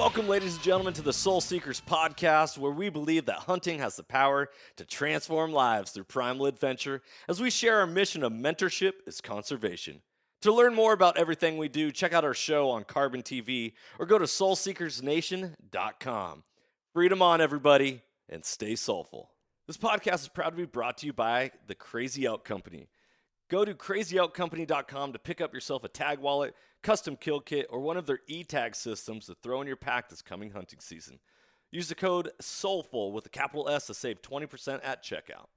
Welcome, ladies and gentlemen, to the Soul Seekers podcast, where we believe that hunting has the power to transform lives through primal adventure, as we share our mission of mentorship is conservation. To learn more about everything we do, check out our show on Carbontv or go to soulseekersnation.com. Freedom on, everybody, and stay soulful. This podcast is proud to be brought to you by the Crazy Elk Company. Go to crazyoutcompany.com to pick up yourself a tag wallet, custom kill kit, or one of their e-tag systems to throw in your pack this coming hunting season. Use the code SOULFUL with a capital S to save 20% at checkout.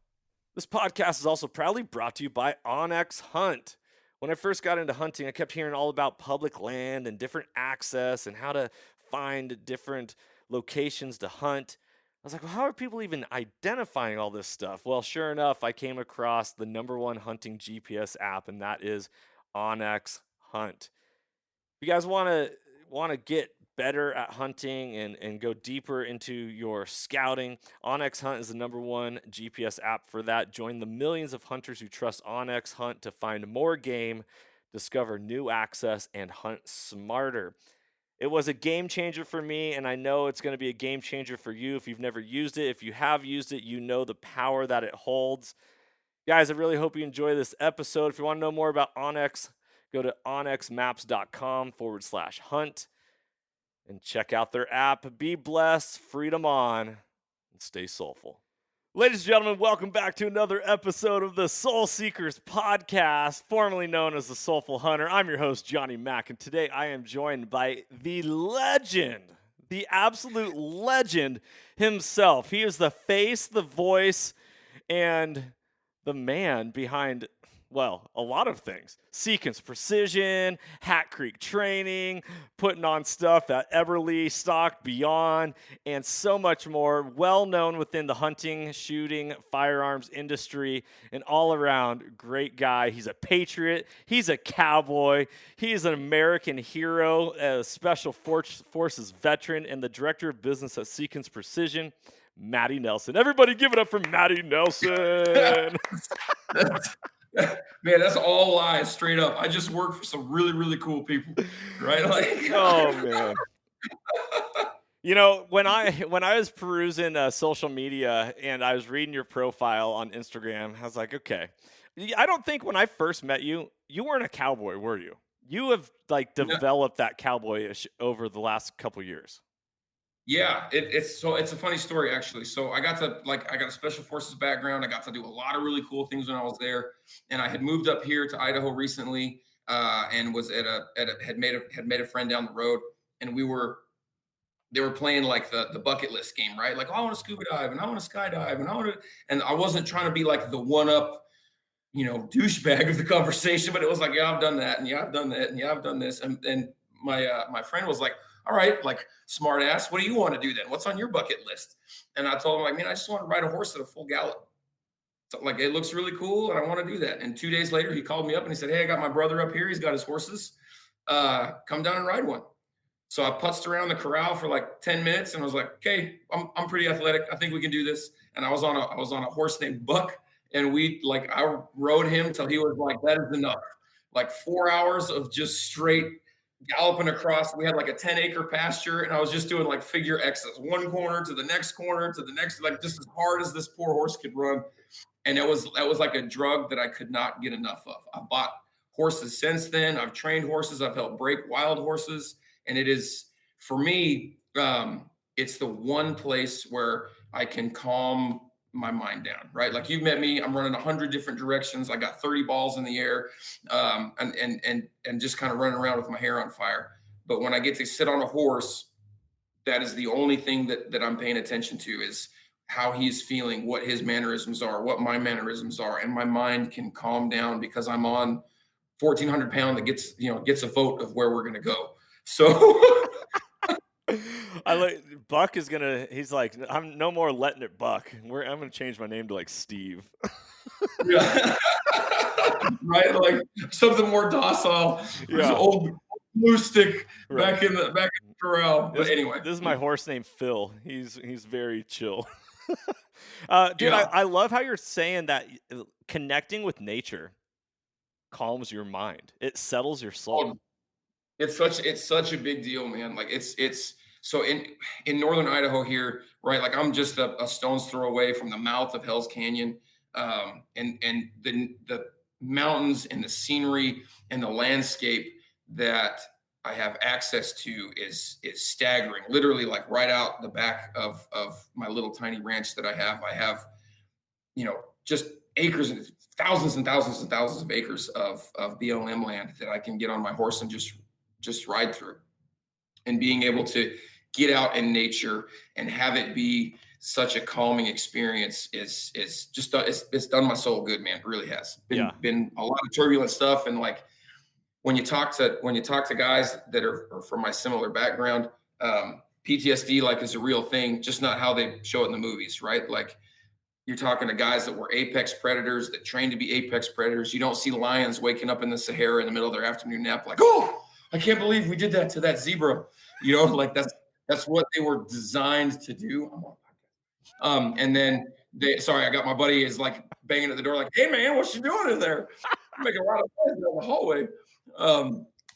This podcast is also proudly brought to you by OnX Hunt. When I first got into hunting, I kept hearing all about public land and different access and how to find different locations to hunt. I was like, well, how are people even identifying all this stuff? Well, sure enough, I came across the #1 hunting GPS app, and that is OnX Hunt. If you guys want to get better at hunting and go deeper into your scouting, OnX Hunt is the #1 GPS app for that. Join the millions of hunters who trust OnX Hunt to find more game, discover new access, and hunt smarter. It was a game changer for me, and I know it's going to be a game changer for you if you've never used it. If you have used it, you know the power that it holds. Guys, I really hope you enjoy this episode. If you want to know more about OnX, go to onxmaps.com/hunt and check out their app. Be blessed, freedom on, and stay soulful. Ladies and gentlemen, welcome back to another episode of the Soul Seekers podcast, formerly known as the Soulful Hunter. I'm your host, Johnny Mack, and today I am joined by the legend, the absolute legend himself. He is the face, the voice, and the man behind, well, a lot of things. Sequence Precision, Hat Creek Training, putting on stuff at Everly, Stock, Beyond, and so much more. Well known within the hunting, shooting, firearms industry, and all around great guy. He's a patriot. He's a cowboy. He's an American hero, a Special Forces veteran, and the director of business at Sequence Precision, Matty Nelson. Everybody give it up for Matty Nelson. Man, that's all lies, straight up. I just work for some really, really cool people, right? Like, oh man. You know, when I was perusing social media and I was reading your profile on Instagram, I was like, okay, I don't think when I first met you, you weren't a cowboy, were you? You have like developed that cowboyish over the last couple years. Yeah, it's a funny story actually. So I got a Special Forces background. I got to do a lot of really cool things when I was there, and I had moved up here to Idaho recently, and was had made a friend down the road, and they were playing like the bucket list game, right? Like, oh, I want to scuba dive and I want to skydive and I wasn't trying to be like the one up, douchebag of the conversation, but it was like, yeah, I've done that, and yeah, I've done that, and yeah, I've done this, and my friend was like, all right, like, smart ass, what do you want to do then? What's on your bucket list? And I told him, like, man, I just want to ride a horse at a full gallop. So, like, it looks really cool, and I want to do that. And 2 days later, he called me up and he said, hey, I got my brother up here. He's got his horses. Come down and ride one. So I putzed around the corral for like 10 minutes, and I was like, okay, I'm pretty athletic. I think we can do this. And I was on a horse named Buck, and I rode him till he was like, that is enough. Like 4 hours of just straight galloping across. We had like a 10-acre pasture, and I was just doing like figure X's, one corner to the next, like just as hard as this poor horse could run. And that was like a drug that I could not get enough of. I bought horses since then. I've trained horses. I've helped break wild horses. And it is, for me, it's the one place where I can calm my mind down, right? Like, you've met me, I'm running 100 different directions. I got 30 balls in the air, and just kind of running around with my hair on fire. But when I get to sit on a horse, that is the only thing that I'm paying attention to, is how he's feeling, what his mannerisms are, what my mannerisms are. And my mind can calm down because I'm on 1,400 pound that gets a vote of where we're going to go. So Buck is he's like, I'm no more letting it Buck. I'm going to change my name to like Steve. Yeah. Right. Like something more docile. Yeah. Old blue stick back in the corral. But anyway, this is my horse named Phil. He's very chill. Dude, yeah. I love how you're saying that connecting with nature calms your mind. It settles your soul. It's such a big deal, man. Like it's So in northern Idaho here, right? Like I'm just a stone's throw away from the mouth of Hell's Canyon, and the mountains and the scenery and the landscape that I have access to is staggering. Literally, like right out the back of my little tiny ranch that I have. I have, just acres and thousands and thousands and thousands of acres of BLM land that I can get on my horse and just ride through. And being able to get out in nature and have it be such a calming experience is just it's done my soul good, man. It really has been a lot of turbulent stuff. And like when you talk to guys that are from my similar background, PTSD like is a real thing, just not how they show it in the movies, right? Like you're talking to guys that were apex predators that trained to be apex predators. You don't see lions waking up in the Sahara in the middle of their afternoon nap like, oh, I can't believe we did that to that zebra. Like that's what they were designed to do. And then I got my buddy is like banging at the door like, hey man, what you doing in there? I'm making a lot of noise down the hallway.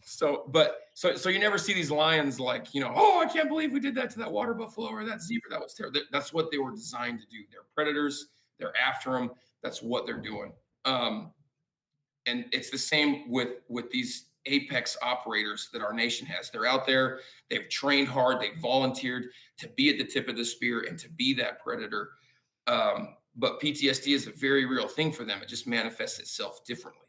So you never see these lions like, oh, I can't believe we did that to that water buffalo or that zebra. That was terrible. That's what they were designed to do. They're predators. They're after them. That's what they're doing. And it's the same with these apex operators that our nation has. They're out there. They've trained hard. They've volunteered to be at the tip of the spear and to be that predator. But PTSD is a very real thing for them. It just manifests itself differently,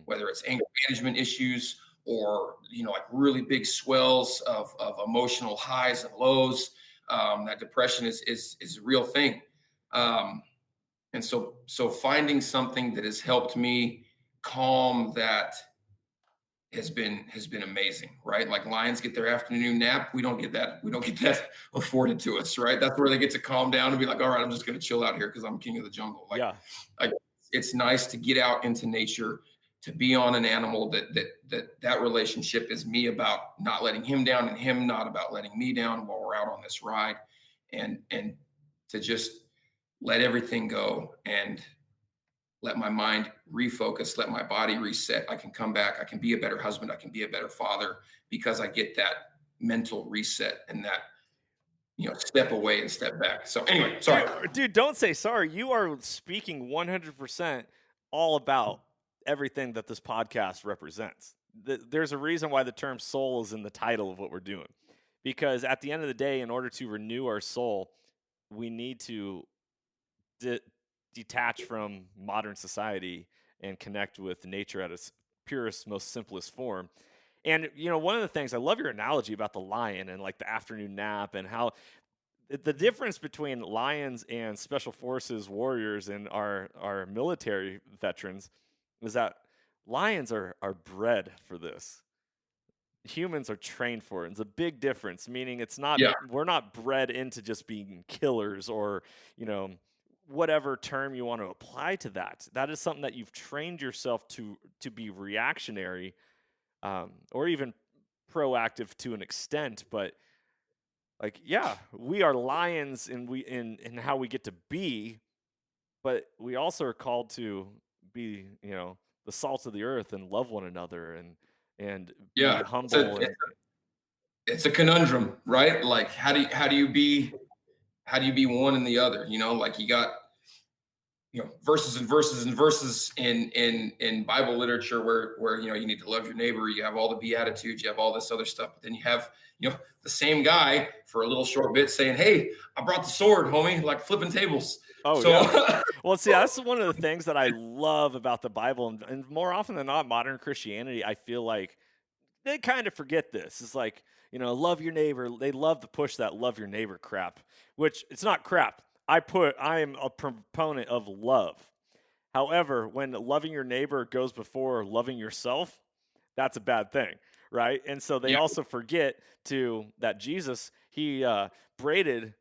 whether it's anger management issues or, like really big swells of emotional highs and lows. That depression is a real thing. And so finding something that has helped me calm that has been amazing, right? Like lions get their afternoon nap. We don't get that afforded to us, right? That's where they get to calm down and be like, all right, I'm just going to chill out here because I'm king of the jungle. Like it's nice to get out into nature, to be on an animal that relationship is me about not letting him down and him not about letting me down while we're out on this ride, and to just let everything go and let my mind refocus, let my body reset. I can come back. I can be a better husband. I can be a better father because I get that mental reset and that, step away and step back. So anyway, sorry. Dude, don't say sorry. You are speaking 100% all about everything that this podcast represents. There's a reason why the term soul is in the title of what we're doing. Because at the end of the day, in order to renew our soul, we need to detach from modern society and connect with nature at its purest, most simplest form. And, one of the things, I love your analogy about the lion and like the afternoon nap and how the difference between lions and special forces warriors and our military veterans is that lions are bred for this. Humans are trained for it. It's a big difference, meaning it's not, we're not bred into just being killers or, whatever term you want to apply to that. That is something that you've trained yourself to be reactionary, or even proactive to an extent. But like, we are lions in how we get to be, but we also are called to be, the salt of the earth and love one another and be humble. It's a conundrum, right? Like how do you be one and the other? Like you got, verses and verses and verses in Bible literature where, you need to love your neighbor. You have all the Beatitudes, you have all this other stuff, but then you have, the same guy for a little short bit saying, hey, I brought the sword, homie, like flipping tables. Oh, so, yeah. Well, see, that's one of the things that I love about the Bible. And more often than not, modern Christianity, I feel like they kind of forget this. It's like, love your neighbor. They love to push that love your neighbor crap, which it's not crap. I am a proponent of love. However, when loving your neighbor goes before loving yourself, that's a bad thing, right? And so they also forget that Jesus, he braided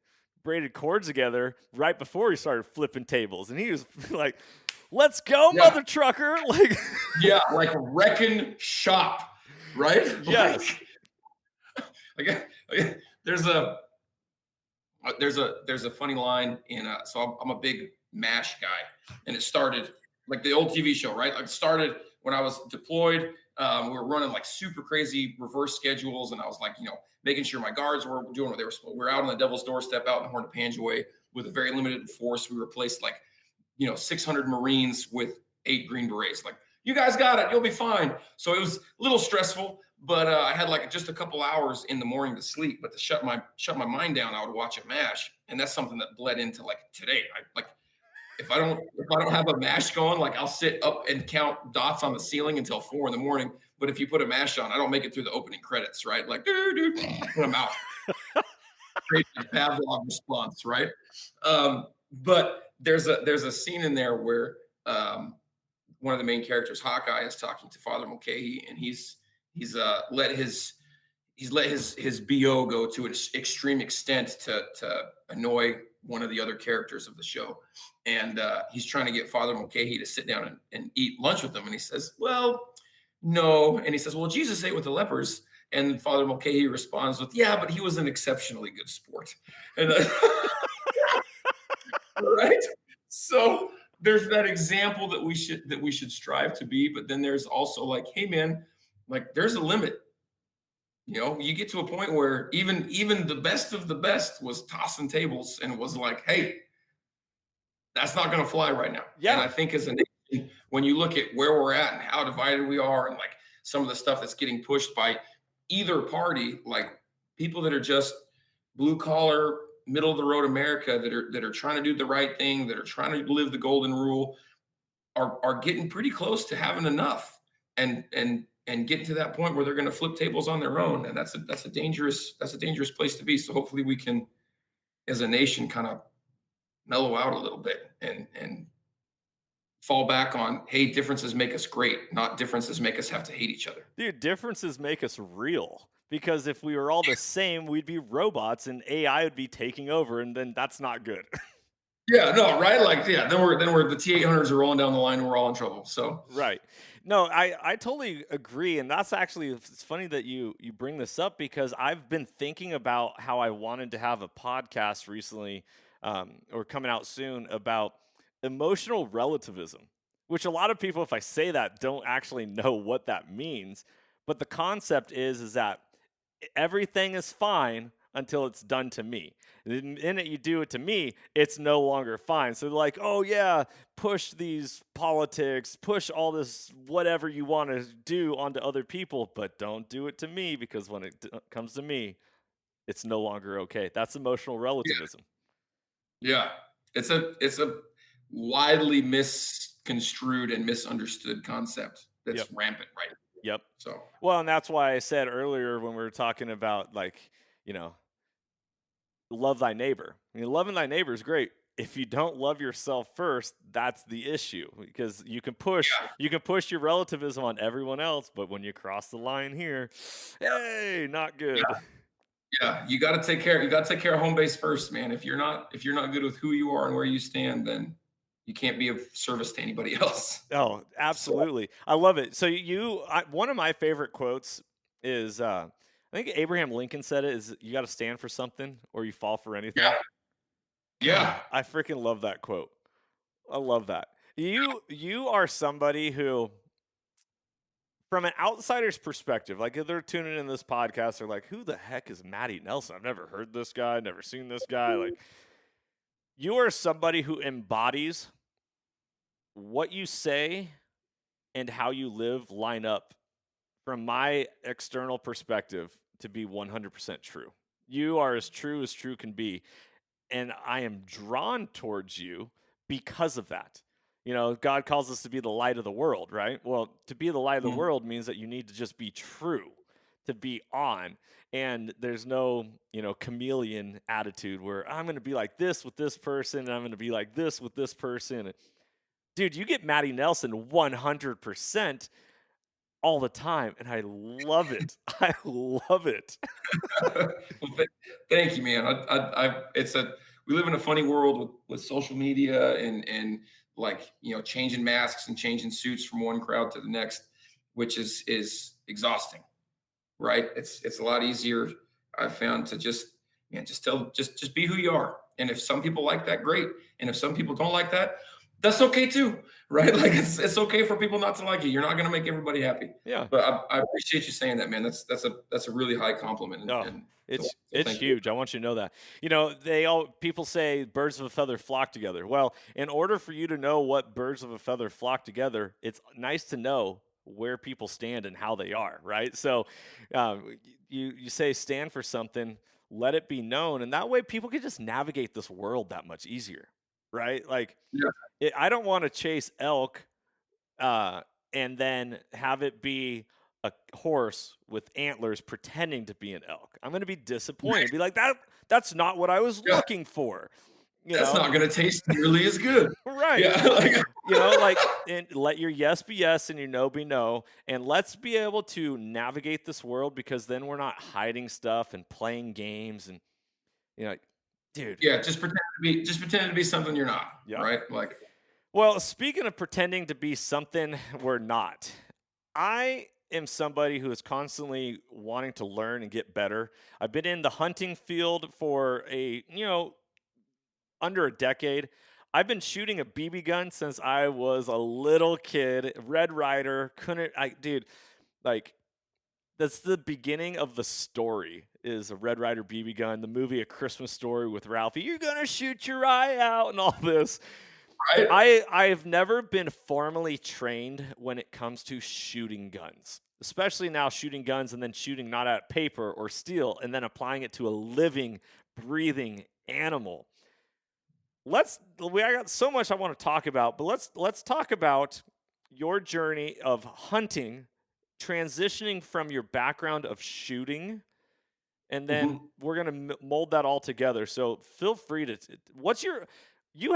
cords together right before he started flipping tables, and he was like, "Let's go, mother trucker!" Like, like wrecking shop, right? Yes. Like there's a funny line in so I'm a big MASH guy, and it started like the old TV show, right? Like it started when I was deployed We were running like super crazy reverse schedules, and I was like, making sure my guards were doing what they were supposed. We were out on the Devil's Doorstep, out in the Horn of Panjway, with a very limited force. We replaced 600 Marines with 8 Green Berets. Like, you guys got it, you'll be fine. So it was a little stressful, but I had like just a couple hours in the morning to sleep. But to shut my mind down, I would watch a MASH, and that's something that bled into like today. If I don't have a MASH going, like I'll sit up and count dots on the ceiling until 4 a.m. But if you put a MASH on, I don't make it through the opening credits, right? Like, I'm out. Great Pavlov response, right? But there's a scene in there where one of the main characters, Hawkeye, is talking to Father Mulcahy, and he's let his BO go to an extreme extent to annoy one of the other characters of the show. And he's trying to get Father Mulcahy to sit down and eat lunch with him. And he says, well, no. And he says, well, Jesus ate with the lepers. And Father Mulcahy responds with, yeah, but he was an exceptionally good sport. And right? So there's that example that we should strive to be. But then there's also like, hey, man, like there's a limit. You get to a point where even the best of the best was tossing tables and was like, hey, that's not going to fly right now. Yeah. And I think as a nation, when you look at where we're at and how divided we are, and like some of the stuff that's getting pushed by either party, like people that are just blue collar, middle of the road America that are trying to do the right thing, that are trying to live the golden rule, are getting pretty close to having enough and getting to that point where they're going to flip tables on their own. And that's a dangerous place to be. So hopefully we can, as a nation, kind of mellow out a little bit and fall back on, hey, differences make us great, not differences make us have to hate each other. Dude, differences make us real. Because if we were all the same, we'd be robots and AI would be taking over, and then that's not good. Yeah, no, right? Like, yeah, then we're the T-800s are rolling down the line and we're all in trouble. So right. No, I totally agree. And that's actually, it's funny that you bring this up, because I've been thinking about how I wanted to have a podcast recently, or coming out soon, about emotional relativism, which a lot of people, if I say that, don't actually know what that means. But the concept is that everything is fine until it's done to me. The minute you do it to me, it's no longer fine. So they're like, oh yeah, push these politics, push all this whatever you want to do onto other people, but don't do it to me, because when it comes to me, it's no longer okay. That's emotional relativism. Yeah. It's a widely misconstrued and misunderstood concept that's rampant right now. Yep. So, well, and that's why I said earlier when we were talking about, like, love thy neighbor. I mean, loving thy neighbor is great. If you don't love yourself first, that's the issue, because you can push your relativism on everyone else, but when you cross the line here, hey, not good. Yeah, you got to take care of home base first, man. If you're not good with who you are and where you stand, then you can't be of service to anybody else. Oh, absolutely. I love it. So one of my favorite quotes is, I think Abraham Lincoln said it, is you got to stand for something or you fall for anything. Yeah. I freaking love that quote. I love that. You are somebody who, from an outsider's perspective, like if they're tuning in this podcast, they're like, who the heck is Matty Nelson? I've never heard this guy, never seen this guy. Like, you are somebody who embodies what you say and how you live line up, from my external perspective, to be 100% true. You are as true can be. And I am drawn towards you because of that. God calls us to be the light of the world, right? Well, to be the light of the world means that you need to just be true, to be on. And there's no, chameleon attitude where I'm going to be like this with this person, and I'm going to be like this with this person. Dude, you get Matty Nelson 100% all the time, and I love it. I love it. Well, thank you, man. We live in a funny world with social media and like, changing masks and changing suits from one crowd to the next, which is exhausting, right? It's a lot easier, I've found, to just be who you are. And if some people like that, great. And if some people don't like that, that's okay too, right? Like it's okay for people not to like you. You're not going to make everybody happy. Yeah. But I appreciate you saying that, man. That's a really high compliment, Oh, and so, it's thank you. huge. I want you to know that. You know, people say birds of a feather flock together. Well, in order for you to know what birds of a feather flock together, it's nice to know where people stand and how they are, right? So, you say stand for something, let it be known, and that way people can just navigate this world that much easier, right? Like, Yeah. I don't want to chase elk uh, and then have it be a horse with antlers pretending to be an elk. I'm going to be disappointed. Be like, that's not what I was Yeah. looking for. That's not going to taste nearly as good. Right. Yeah. Like, and let your yes be yes and your no be no. And let's be able to navigate this world, because then we're not hiding stuff and playing games and, dude. Yeah. Just pretend to be something you're not. Yeah. Right. Like, well, speaking of pretending to be something we're not, I am somebody who is constantly wanting to learn and get better. I've been in the hunting field for under a decade. I've been shooting a BB gun since I was a little kid. Red Ryder, that's the beginning of the story, is a Red Ryder BB gun, the movie A Christmas Story with Ralphie. You're going to shoot your eye out and all this. right. I've never been formally trained when it comes to shooting guns, especially now shooting guns and then shooting not at paper or steel and then applying it to a living, breathing animal. I got so much I want to talk about, but let's talk about your journey of hunting, transitioning from your background of shooting, and then we're going to mold that all together. So feel free to you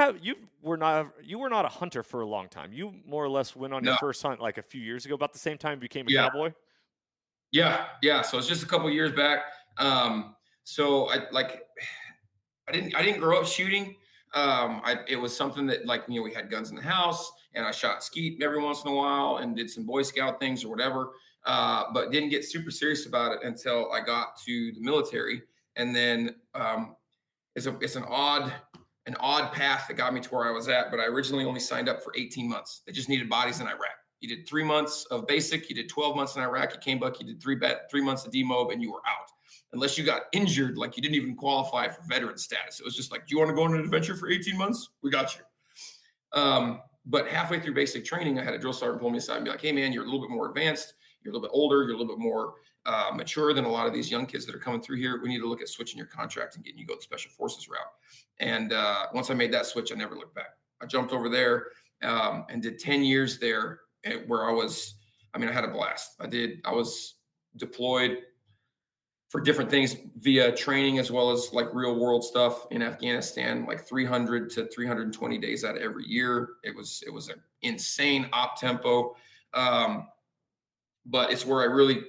were not a hunter for a long time. You more or less went on your first hunt like a few years ago, about the same time you became a cowboy. Yeah. So it's just a couple years back. So I didn't grow up shooting. It was something that, like, we had guns in the house, and I shot skeet every once in a while and did some Boy Scout things or whatever. But didn't get super serious about it until I got to the military. And then it's an odd path that got me to where I was at. But I originally only signed up for 18 months. They just needed bodies in Iraq. You did 3 months of basic, you did 12 months in Iraq, you came back, you did 3 months of demob, and you were out. Unless you got injured, like you didn't even qualify for veteran status. It was just like, do you want to go on an adventure for 18 months? We got you. But halfway through basic training, I had a drill sergeant pull me aside and be like, hey man, you're a little bit more advanced. You're a little bit older. You're a little bit more mature than a lot of these young kids that are coming through here. We need to look at switching your contract and getting you go the special forces route. And once I made that switch, I never looked back. I jumped over there and did 10 years there, where I had a blast. I was deployed for different things via training, as well as like real world stuff in Afghanistan, like 300 to 320 days out of every year. It was an insane op tempo. But it's where I really,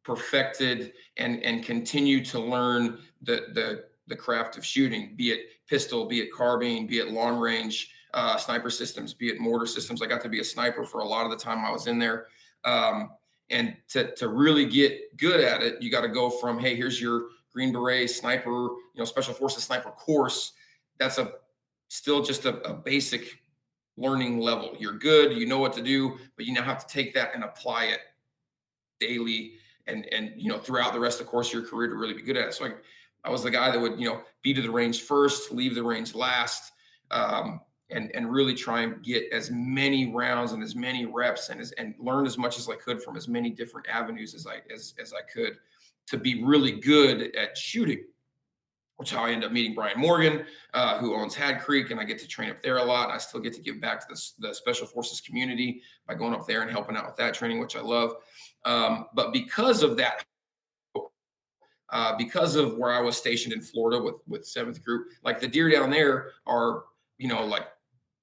perfected and continue to learn the craft of shooting, be it pistol, be it carbine, be it long range sniper systems, be it mortar systems. I got to be a sniper for a lot of the time I was in there. And to really get good at it, you got to go from, hey, here's your Green Beret sniper, special forces sniper course. That's still just a basic learning level. You're good, you know what to do, but you now have to take that and apply it daily and throughout the rest of the course of your career to really be good at it. So I was the guy that would, be to the range first, leave the range last, and really try and get as many rounds and as many reps and learn as much as I could from as many different avenues as I could to be really good at shooting, which is how I ended up meeting Brian Morgan, who owns Had Creek, and I get to train up there a lot. I still get to give back to the Special Forces community by going up there and helping out with that training, which I love. But because of that, because of where I was stationed in Florida with 7th Group, like the deer down there are, like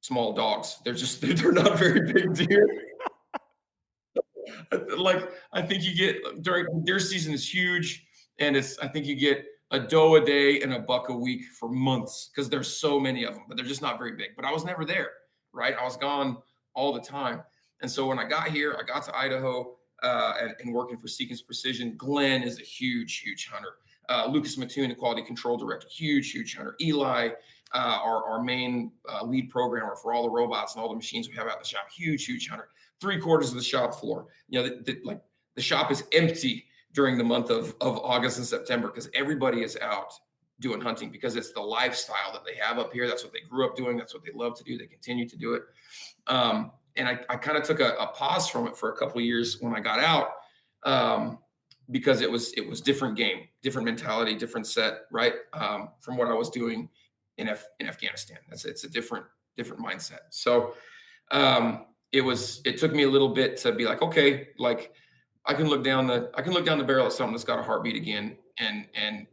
small dogs. They're not very big deer. Like, I think you get, during deer season is huge, and I think you get a doe a day and a buck a week for months because there's so many of them, but they're just not very big. But I was never there, right? I was gone all the time. And so when I got here, I got to Idaho and working for Seekins Precision. Glenn is a huge hunter. Lucas Mattoon, the quality control director, huge hunter. Eli, our main lead programmer for all the robots and all the machines we have out in the shop. Huge hunter. 3/4 of the shop floor. Like the shop is empty during the month of August and September because everybody is out doing hunting because it's the lifestyle that they have up here. That's what they grew up doing. That's what they love to do. They continue to do it. And I kind of took a pause from it for a couple of years when I got out, because it was different game, different mentality, different set, right? From what I was doing in Afghanistan. It's a different mindset. So it took me a little bit to be like, okay, like I can look down the barrel at something that's got a heartbeat again and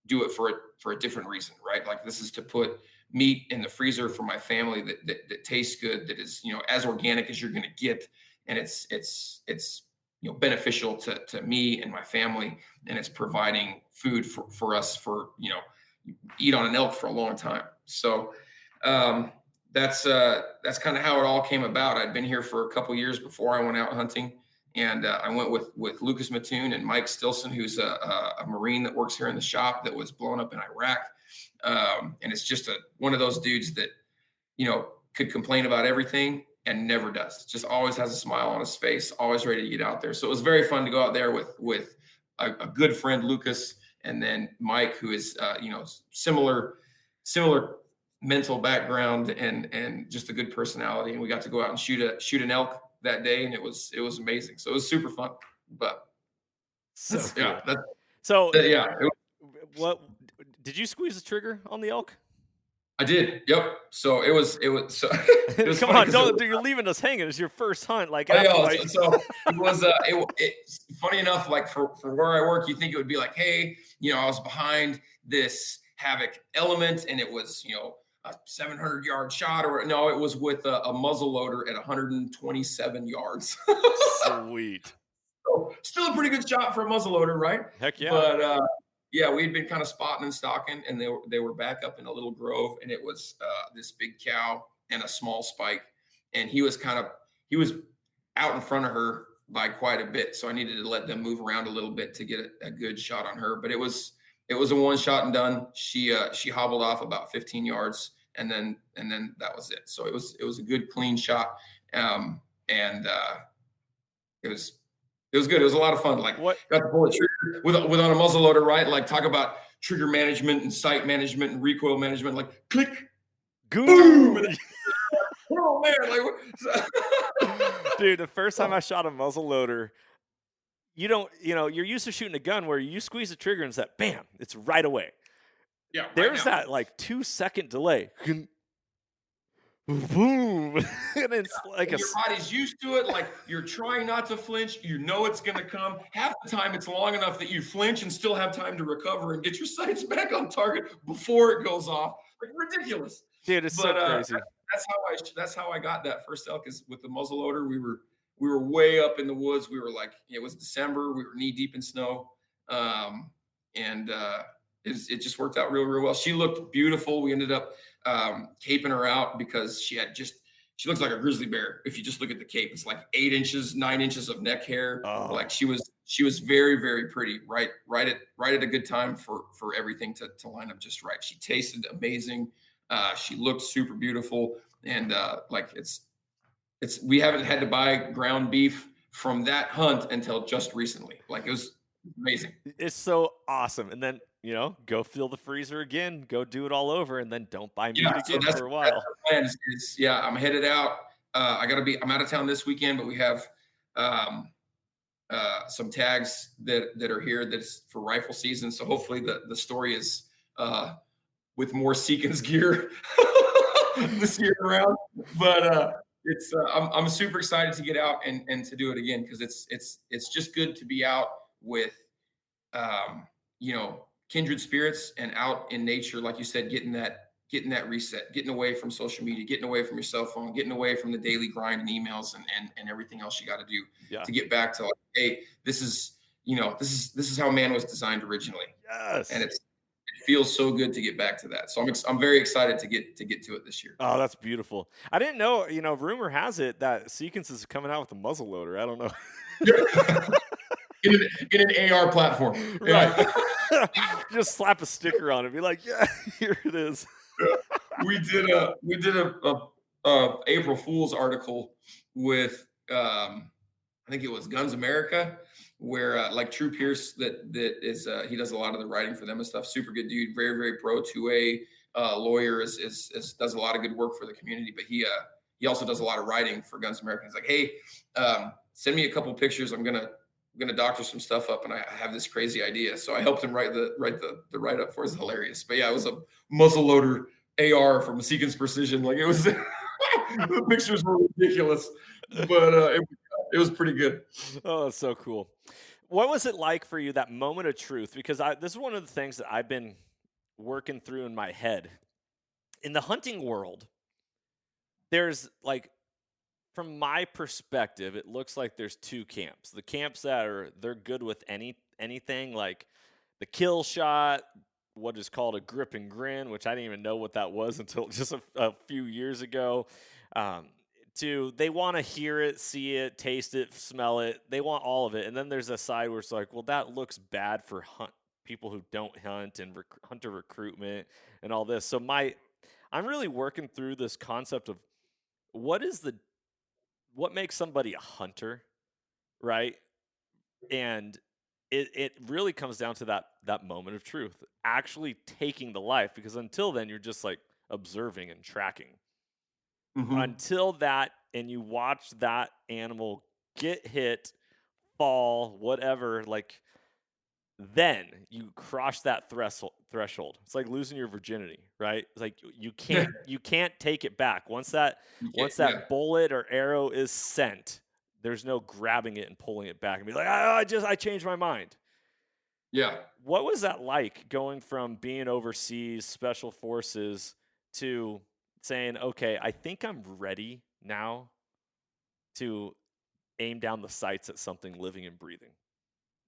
do it for a different reason, right? Like this is to put meat in the freezer for my family that tastes good, that is, as organic as you're going to get. And it's beneficial to me and my family. And it's providing food for us for, eat on an elk for a long time. So, that's kind of how it all came about. I'd been here for a couple of years before I went out hunting. And I went with Lucas Mattoon and Mike Stilson, who's a Marine that works here in the shop that was blown up in Iraq. And it's just one of those dudes that, could complain about everything and never does. Just always has a smile on his face, always ready to get out there. So it was very fun to go out there with a good friend, Lucas, and then Mike, who is, similar mental background and just a good personality. And we got to go out and shoot an elk that day, and it was amazing. So it was super fun. But what did you squeeze the trigger on the elk? I did. Yep. So it was so it was come on, you're leaving us hanging. It's your first hunt. Like, so it was it's funny enough, like for where I work, you think it would be like, hey, I was behind this Havoc Element and it was, a 700-yard shot, or no, it was with a muzzle loader at 127 yards. Sweet. So still a pretty good shot for a muzzle loader, right? Heck yeah. But we'd been kind of spotting and stalking, and they were back up in a little grove, and it was this big cow and a small spike, and he was out in front of her by quite a bit, so I needed to let them move around a little bit to get a good shot on her. But it was a one shot and done. She hobbled off about 15 yards, and then that was it. So it was a good clean shot, and it was good. It was a lot of fun. Like, what? Got to pull a trigger with on a muzzle loader, right? Like, talk about trigger management and sight management and recoil management. Like, click, boom. Oh man! Dude, the first time I shot a muzzle loader, you're used to shooting a gun where you squeeze the trigger and it's that bam, it's right away. Yeah. There's that like 2-second delay. Boom. And it's like your body's used to it. Like, you're trying not to flinch. It's going to come. Half the time it's long enough that you flinch and still have time to recover and get your sights back on target before it goes off. Like, ridiculous. Dude, it's so crazy. That's how I got that first elk, is with the muzzle loader. We were way up in the woods. We were like, it was December. We were knee deep in snow. It just worked out real well. She looked beautiful. We ended up caping her out because she looks like a grizzly bear. If you just look at the cape, it's like 8 inches, 9 inches of neck hair. Oh. Like, she was very, very pretty. Right at a good time for everything to line up just right. She tasted amazing. She looked super beautiful. And we haven't had to buy ground beef from that hunt until just recently. Like, it was amazing. It's so awesome. And then, go fill the freezer again, go do it all over, and then don't buy meat again for a while. That's the plan is, I'm headed out. I'm out of town this weekend, but we have some tags that are here that's for rifle season. So hopefully the story is with more Seekins gear this year around. But I'm super excited to get out and to do it again, because it's just good to be out with kindred spirits and out in nature, like you said, getting that reset, getting away from social media, getting away from your cell phone, getting away from the daily grind and emails and everything else you got to do to get back to, like, hey, this is how man was designed originally. Yes. And it feels so good to get back to that. So I'm very excited to get to it this year. Oh, that's beautiful. I didn't know, rumor has it that Seekins is coming out with a muzzle loader. I don't know. In an AR platform. Right. Just slap a sticker on it. Be like, yeah, here it is. we did a April Fool's article with I think it was Guns America, where like True Pierce that is he does a lot of the writing for them and stuff. Super good dude, very very pro 2A lawyer, is does a lot of good work for the community, but he also does a lot of writing for Guns America. He's like, hey, send me a couple pictures. I'm gonna doctor some stuff up, and I have this crazy idea. So I helped him write the write up for it. It's hilarious. But yeah, it was a muzzle loader AR from Seekins Precision. Like it was, the pictures were ridiculous, but it was pretty good. Oh, that's so cool. What was it like for you, that moment of truth? Because this is one of the things that I've been working through in my head. In the hunting world, there's like, from my perspective, it looks like there's two camps. The camps that they're good with anything, like the kill shot, what is called a grip and grin, which I didn't even know what that was until just a few years ago. They want to hear it, see it, taste it, smell it. They want all of it. And then there's a side where it's like, well, that looks bad for people who don't hunt and hunter recruitment and all this. So I'm really working through this concept of what makes somebody a hunter, right? And it really comes down to that moment of truth, actually taking the life, because until then you're just like observing and tracking. Mm-hmm. Until that, and you watch that animal get hit, fall, whatever, like then you cross that threshold. It's like losing your virginity, right? It's like you can't take it back. Once that bullet or arrow is sent, there's no grabbing it and pulling it back and be like, I changed my mind. Yeah. What was that like, going from being overseas, special forces, to saying, okay, I think I'm ready now to aim down the sights at something living and breathing?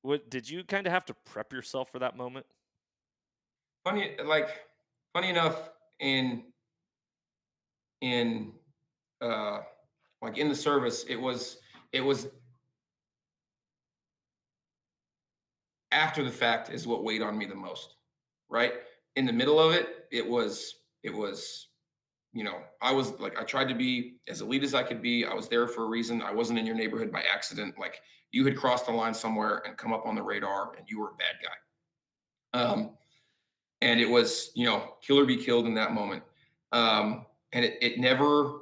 What did you kind of have to prep yourself for that moment? Funny enough, in like in the service, it was after the fact is what weighed on me the most, right? In the middle of it, it was, I was like, I tried to be as elite as I could be. I was there for a reason. I wasn't in your neighborhood by accident. Like, you had crossed the line somewhere and come up on the radar, and you were a bad guy. And it was, kill or be killed in that moment. And it never,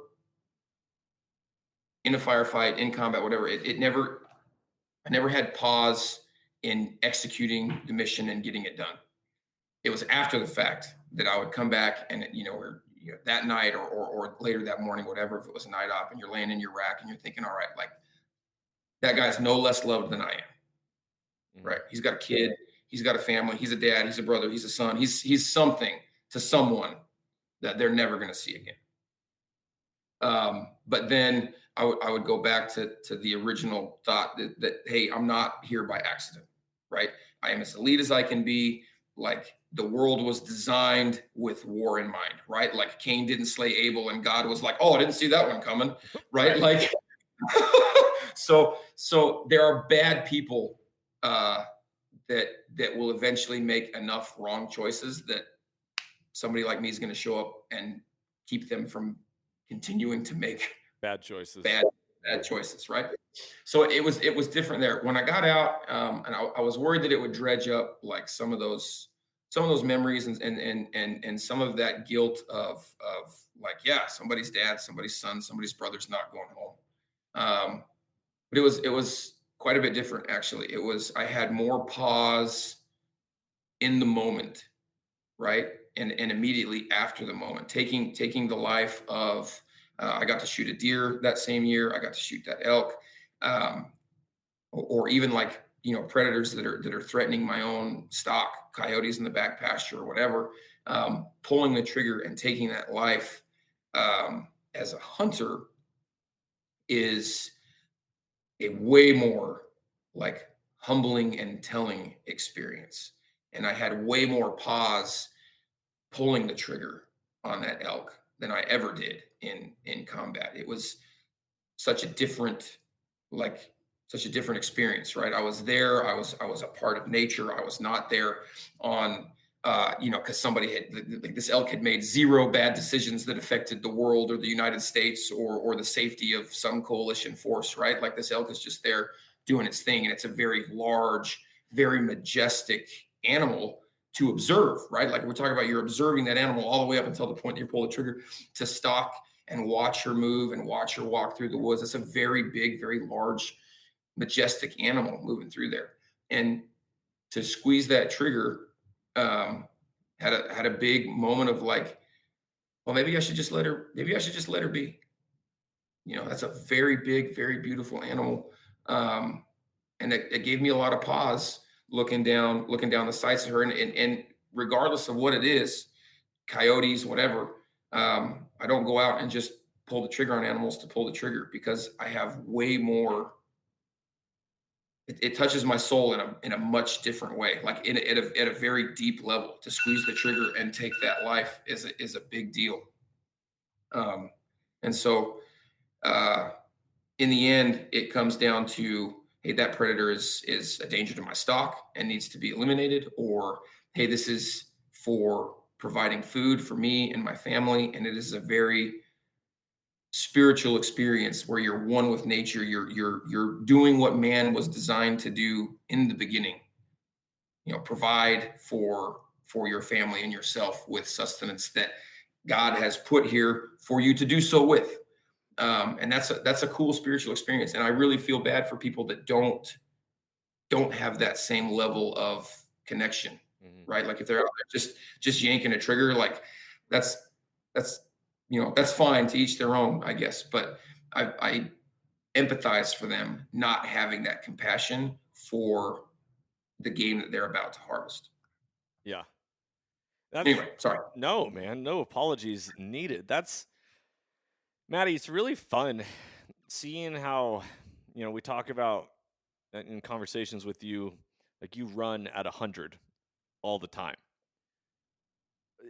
in a firefight, in combat, whatever, I never had pause in executing the mission and getting it done. It was after the fact that I would come back and, that night or later that morning, whatever, if it was a night op and you're laying in your rack and you're thinking, all right, like, that guy's no less loved than I am, right? He's got a kid, he's got a family, he's a dad, he's a brother, he's a son, he's something to someone that they're never going to see again. But then I would go back to the original thought that, hey, I'm not here by accident, right? I am as elite as I can be. Like, the world was designed with war in mind, right? Like, Cain didn't slay Abel and God was like, oh, I didn't see that one coming, right? Like, so there are bad people that will eventually make enough wrong choices that somebody like me is going to show up and keep them from continuing to make bad choices. Bad choices, right? So it was different there. When I got out, and I was worried that it would dredge up like some of those memories and some of that guilt of like, yeah, somebody's dad, somebody's son, somebody's brother's not going home. But it was quite a bit different, actually. I had more pause in the moment, right? And immediately after the moment, taking the life of, I got to shoot a deer that same year. I got to shoot that elk, or even like, predators that are threatening my own stock, coyotes in the back pasture or whatever. Pulling the trigger and taking that life as a hunter is a way more like humbling and telling experience. And I had way more pause pulling the trigger on that elk than I ever did in combat. It was such a different experience, right? I was there. I was a part of nature. I was not there on because somebody had, like, this elk had made 0 bad decisions that affected the world or the United States or the safety of some coalition force, right? Like, this elk is just there doing its thing, and it's a very large, very majestic animal to observe, right? Like, we're talking about, you're observing that animal all the way up until the point you pull the trigger to stalk and watch her move and watch her walk through the woods. It's a very big, very large, majestic animal moving through there, and to squeeze that trigger, had a big moment of like, well, maybe I should just let her. Maybe I should just let her be. That's a very big, very beautiful animal, and it gave me a lot of pause looking down the sights of her, and regardless of what it is, coyotes, whatever, I don't go out and just pull the trigger on animals to pull the trigger, because I have way more. It touches my soul in a much different way, like at a very deep level. To squeeze the trigger and take that life is a big deal. And so, in the end, it comes down to, hey, that predator is a danger to my stock and needs to be eliminated, or hey, this is for providing food for me and my family, and it is a very spiritual experience where you're one with nature. You're doing what man was designed to do in the beginning. Provide for your family and yourself with sustenance that God has put here for you to do so with. And that's a cool spiritual experience. And I really feel bad for people that don't have that same level of connection, right? Like, if they're out there just yanking a trigger, like, that's fine, to each their own, I guess. But I empathize for them not having that compassion for the game that they're about to harvest. Yeah. Anyway, sorry. No, man, no apologies needed. Matty, it's really fun seeing how, we talk about in conversations with you, like, you run at 100 all the time.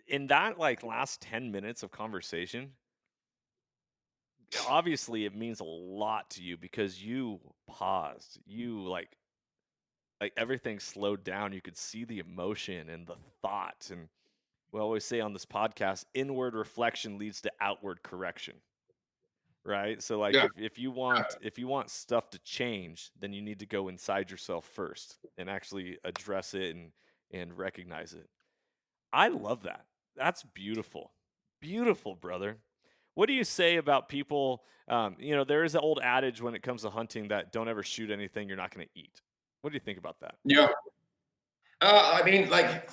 In that, like, last 10 minutes of conversation, obviously it means a lot to you, because you paused. You like everything slowed down. You could see the emotion and the thought. And we always say on this podcast, inward reflection leads to outward correction. Right? So, like, Yeah. if you want stuff to change, then you need to go inside yourself first and actually address it and recognize it. I love that. That's beautiful. Beautiful, brother. What do you say about people? There is an old adage when it comes to hunting that don't ever shoot anything you're not going to eat. What do you think about that? Yeah. I mean, like,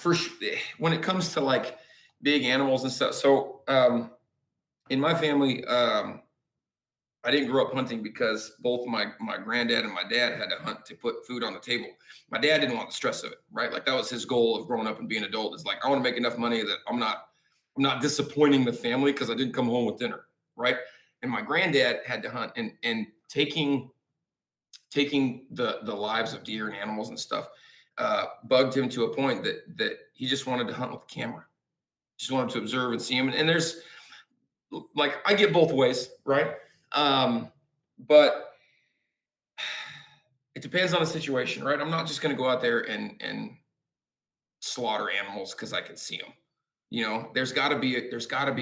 when it comes to, like, big animals and stuff. So, in my family, I didn't grow up hunting because both my granddad and my dad had to hunt to put food on the table. My dad didn't want the stress of it, right? Like, that was his goal of growing up and being an adult. Is like, I want to make enough money that I'm not disappointing the family because I didn't come home with dinner, right? And my granddad had to hunt, and taking the lives of deer and animals and stuff bugged him to a point that he just wanted to hunt with a camera, just wanted to observe and see him. And there's, like, I get both ways, right? But it depends on the situation, right? I'm not just going to go out there and slaughter animals because I can see them. There's got to be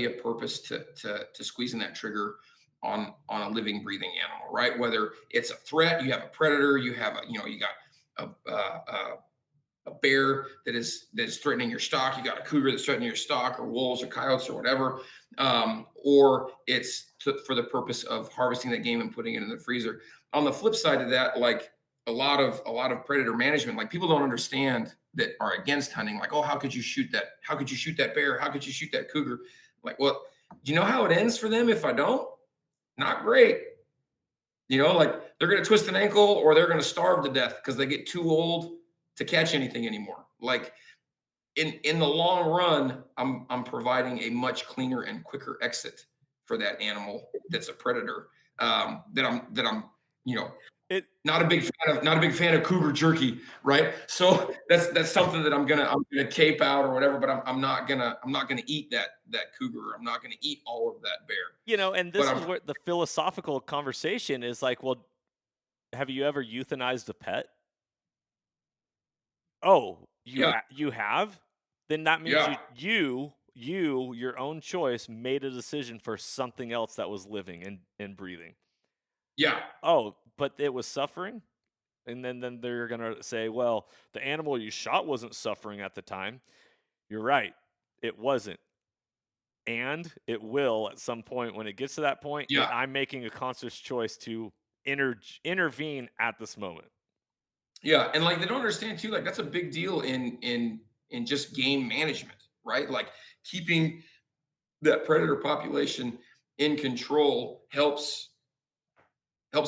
a purpose to squeezing that trigger on a living, breathing animal, right? Whether it's a threat, you have a predator, you have you got a bear that is threatening your stock, you got a cougar that's threatening your stock, or wolves or coyotes or whatever, or it's for the purpose of harvesting that game and putting it in the freezer. On the flip side of that, like, a lot of predator management, like, people don't understand that are against hunting, like, oh, how could you shoot that? How could you shoot that bear? How could you shoot that cougar? Like, well, do you know how it ends for them if I don't? Not great. Like, they're going to twist an ankle, or they're going to starve to death because they get too old to catch anything anymore. Like, in the long run, I'm providing a much cleaner and quicker exit for that animal that's a predator. That I'm not a big fan of cougar jerky, right? So that's something that I'm gonna cape out or whatever. But I'm not gonna eat that cougar. I'm not gonna eat all of that bear. And this is where the philosophical conversation is like, well, have you ever euthanized a pet? Oh, you have? then that means Yeah. your own choice made a decision for something else that was living and breathing. Yeah. Oh, but it was suffering? And then they're gonna say, well, the animal you shot wasn't suffering at the time. You're right. It wasn't. And it will at some point. When it gets to that point, Yeah. I'm making a conscious choice to intervene at this moment. Yeah. And like they don't understand too, like that's a big deal in just game management, right? Like keeping that predator population in control helps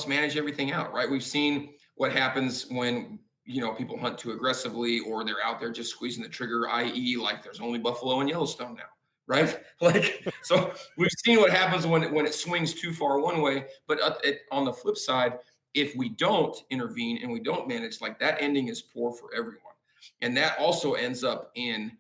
manage everything out, right? We've seen what happens when people hunt too aggressively or they're out there just squeezing the trigger, i.e., like there's only buffalo in Yellowstone now, right? Like so, we've seen what happens when it swings too far one way. But on the flip side, if we don't intervene and we don't manage, like that ending is poor for everyone, and that also ends up in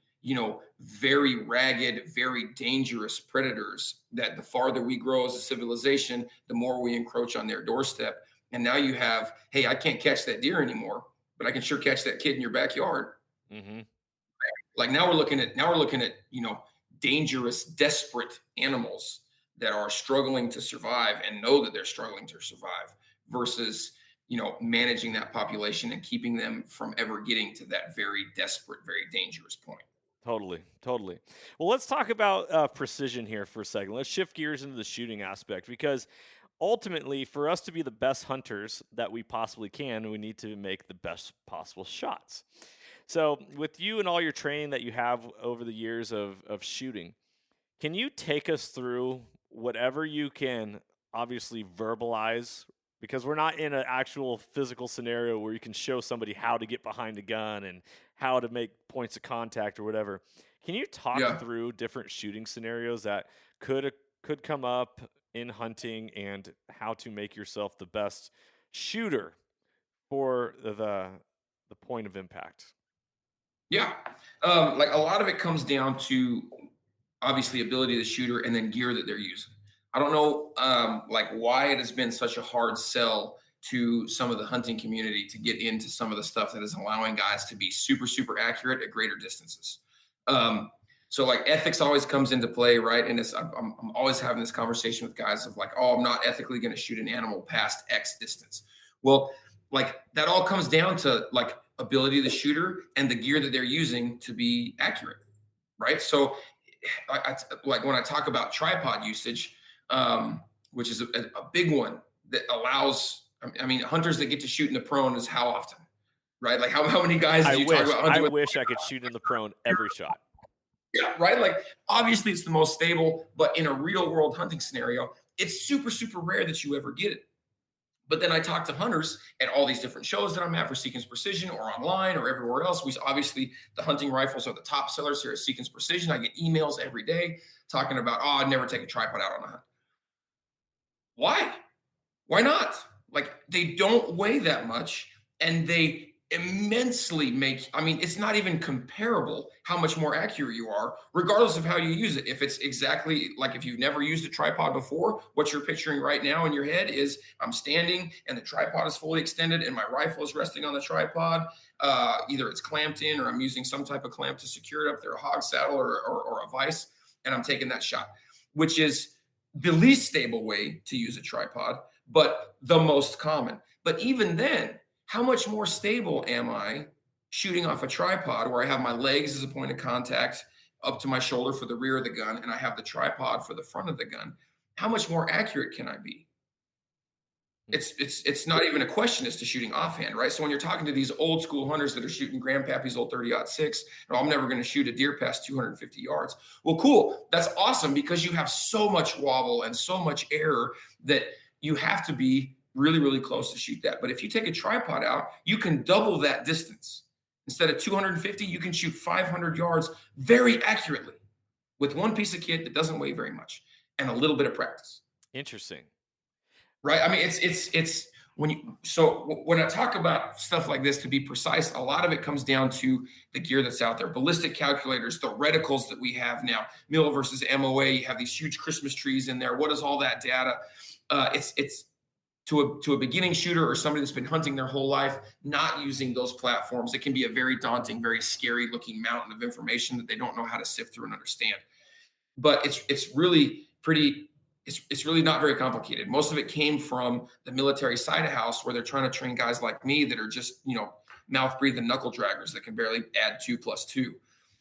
very ragged, very dangerous predators that the farther we grow as a civilization, the more we encroach on their doorstep. And now you have, hey, I can't catch that deer anymore, but I can sure catch that kid in your backyard. Mm-hmm. Like now we're looking at dangerous, desperate animals that are struggling to survive and know that they're struggling to survive versus managing that population and keeping them from ever getting to that very desperate, very dangerous point. Totally. Well, let's talk about precision here for a second. Let's shift gears into the shooting aspect, because ultimately, for us to be the best hunters that we possibly can, we need to make the best possible shots. So, with you and all your training that you have over the years of shooting, can you take us through whatever you can obviously verbalize? Because we're not in an actual physical scenario where you can show somebody how to get behind a gun and how to make points of contact or whatever. Can you talk through different shooting scenarios that could come up in hunting and how to make yourself the best shooter for the point of impact? Yeah. Like a lot of it comes down to obviously ability of the shooter and then gear that they're using. I don't know like why it has been such a hard sell to some of the hunting community to get into some of the stuff that is allowing guys to be super, super accurate at greater distances. So like ethics always comes into play, right? And I'm always having this conversation with guys of like, oh, I'm not ethically going to shoot an animal past X distance. Well, like that all comes down to like ability of the shooter and the gear that they're using to be accurate, right? So like when I talk about tripod usage, which is a big one that allows, I mean, hunters that get to shoot in the prone is how often, right? Like how many guys do you talk about? I wish I could shoot in the prone every shot. Yeah, right. Like obviously it's the most stable, but in a real world hunting scenario, it's super, super rare that you ever get it. But then I talk to hunters at all these different shows that I'm at for Seekins Precision or online or everywhere else. We obviously, the hunting rifles are the top sellers here at Seekins Precision. I get emails every day talking about, oh, I'd never take a tripod out on a hunt. Why? Why not? Like they don't weigh that much and they immensely make, I mean, it's not even comparable how much more accurate you are, regardless of how you use it. If it's exactly like if you've never used a tripod before, what you're picturing right now in your head is I'm standing and the tripod is fully extended and my rifle is resting on the tripod. Either it's clamped in or I'm using some type of clamp to secure it up there, a hog saddle or a vise, and I'm taking that shot, which is the least stable way to use a tripod, but the most common. But even then, how much more stable am I shooting off a tripod where I have my legs as a point of contact up to my shoulder for the rear of the gun and I have the tripod for the front of the gun? How much more accurate can I be? It's not even a question as to shooting offhand, right? So when you're talking to these old school hunters that are shooting Grandpappy's old 30-06, oh, I'm never going to shoot a deer past 250 yards. Well, cool. That's awesome because you have so much wobble and so much error that you have to be really, really close to shoot that. But if you take a tripod out, you can double that distance. Instead of 250, you can shoot 500 yards very accurately with one piece of kit that doesn't weigh very much and a little bit of practice. Interesting. Right. I mean, it's when I talk about stuff like this, to be precise, a lot of it comes down to the gear that's out there, ballistic calculators, the reticles that we have now, mil versus MOA. You have these huge Christmas trees in there. What is all that data? It's to a beginning shooter or somebody that's been hunting their whole life, not using those platforms, it can be a very daunting, very scary looking mountain of information that they don't know how to sift through and understand. But it's really pretty. It's really not very complicated. Most of it came from the military side of house where they're trying to train guys like me that are just, mouth breathing knuckle draggers that can barely add 2+2.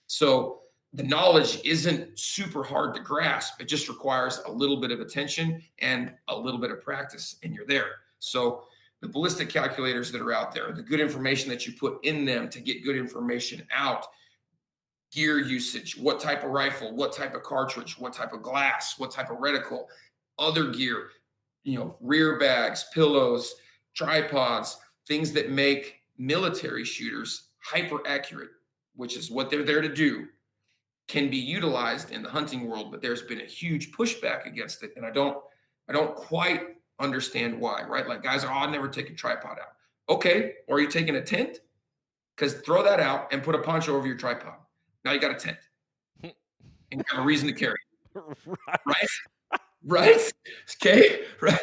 So the knowledge isn't super hard to grasp. It just requires a little bit of attention and a little bit of practice, and you're there. So the ballistic calculators that are out there, the good information that you put in them to get good information out, gear usage, what type of rifle, what type of cartridge, what type of glass, what type of reticle, other gear, rear bags, pillows, tripods, things that make military shooters hyper accurate, which is what they're there to do, can be utilized in the hunting world. But there's been a huge pushback against it, and I don't quite understand why. Right? Like guys are, I'll never take a tripod out. Okay, or are you taking a tent? Because throw that out and put a poncho over your tripod. Now you got a tent and you have a reason to carry. Right. Okay. Right.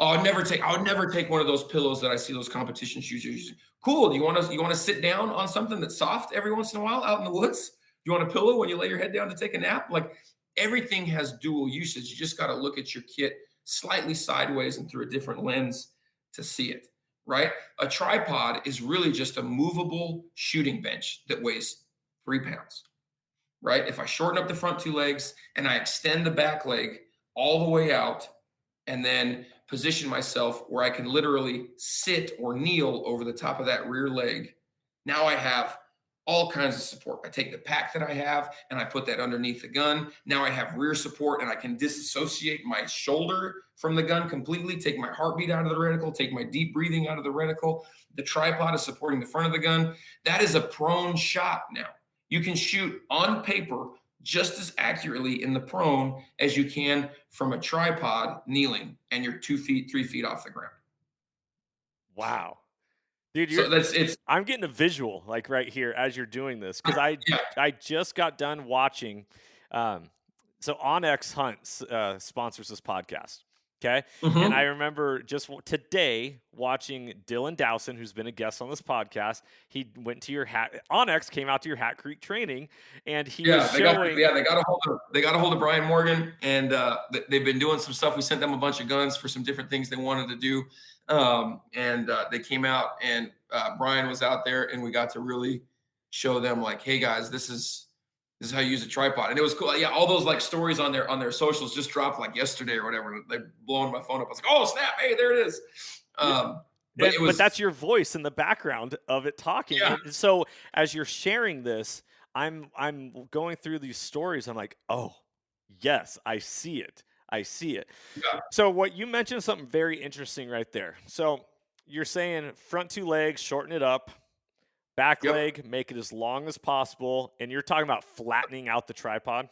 I would never take one of those pillows that I see those competition shooters using. Cool. Do you want to sit down on something that's soft every once in a while out in the woods? Do you want a pillow when you lay your head down to take a nap? Like everything has dual usage. You just got to look at your kit slightly sideways and through a different lens to see it. Right. A tripod is really just a movable shooting bench that weighs 3 pounds, right? If I shorten up the front 2 legs and I extend the back leg all the way out and then position myself where I can literally sit or kneel over the top of that rear leg, now I have all kinds of support. I take the pack that I have and I put that underneath the gun. Now I have rear support and I can disassociate my shoulder from the gun completely, take my heartbeat out of the reticle, take my deep breathing out of the reticle. The tripod is supporting the front of the gun. That is a prone shot now. You can shoot on paper just as accurately in the prone as you can from a tripod kneeling and you're 2 feet, 3 feet off the ground. Wow. Dude, I'm getting a visual like right here as you're doing this because I just got done watching. So OnX Hunts sponsors this podcast. Okay. Mm-hmm. And I remember just today watching Dylan Dowson, who's been a guest on this podcast. He went to your OnX came out to your Hat Creek training, and he was showing. They got a hold of Brian Morgan, and they've been doing some stuff. We sent them a bunch of guns for some different things they wanted to do, and they came out, and Brian was out there, and we got to really show them like, hey guys, this is how you use a tripod. And it was cool. Yeah, all those like stories on their socials just dropped like yesterday or whatever. They're blowing my phone up. I was like, oh snap, hey, there it is. But that's your voice in the background of it talking. Yeah. And so as you're sharing this, I'm going through these stories. I'm like, oh yes, I see it. Yeah. So what you mentioned is something very interesting right there. So you're saying front 2 legs, shorten it up. Back leg, make it as long as possible. And you're talking about flattening out the tripod?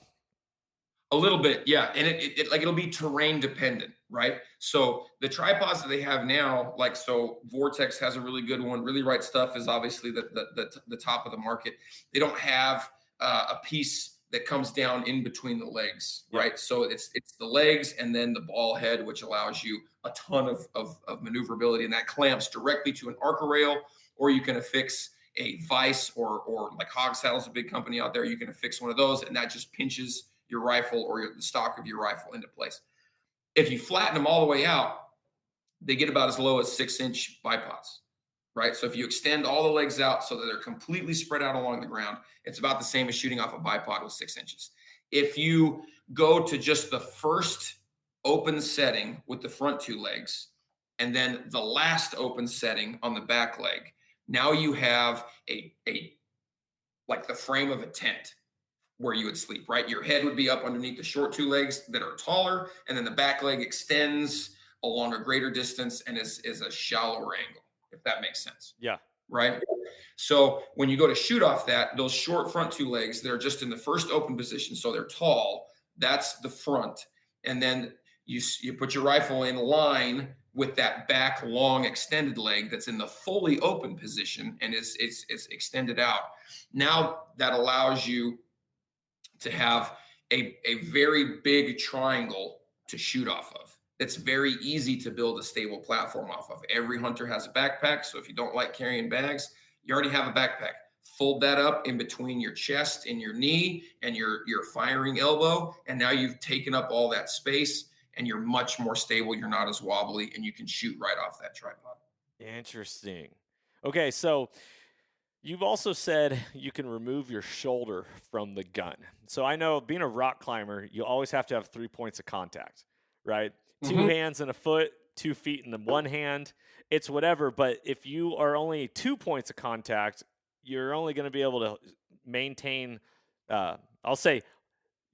A little bit, yeah. And it'll be terrain dependent, right? So the tripods that they have now, like, so Vortex has a really good one. Really Right Stuff is obviously the top of the market. They don't have a piece that comes down in between the legs, right? So it's the legs and then the ball head, which allows you a ton of maneuverability, and that clamps directly to an Arca rail, or you can affix a vise or like Hog Saddle's a big company out there. You can affix one of those, and that just pinches your rifle or the stock of your rifle into place. If you flatten them all the way out, they get about as low as 6-inch bipods, right? So if you extend all the legs out so that they're completely spread out along the ground, it's about the same as shooting off a bipod with 6 inches. If you go to just the first open setting with the front 2 legs, and then the last open setting on the back leg, now you have a like the frame of a tent where you would sleep, right? Your head would be up underneath the short 2 legs that are taller, and then the back leg extends along a greater distance and is a shallower angle, if that makes sense. Yeah. Right? So when you go to shoot off that, those short front 2 legs that are just in the first open position, so they're tall, that's the front. And then you put your rifle in line with that back long extended leg that's in the fully open position and is extended out. Now that allows you to have a very big triangle to shoot off of. it's very easy to build a stable platform off of. Every hunter has a backpack. So if you don't like carrying bags, you already have a backpack. Fold that up in between your chest and your knee and your firing elbow. And now you've taken up all that space and you're much more stable. You're not as wobbly and you can shoot right off that tripod. Interesting. Okay, so you've also said you can remove your shoulder from the gun. So I know being a rock climber, you always have to have 3 points of contact, right? Two hands and a foot, 2 feet in the one hand. It's whatever. But if you are only 2 points of contact, you're only going to be able to maintain, I'll say,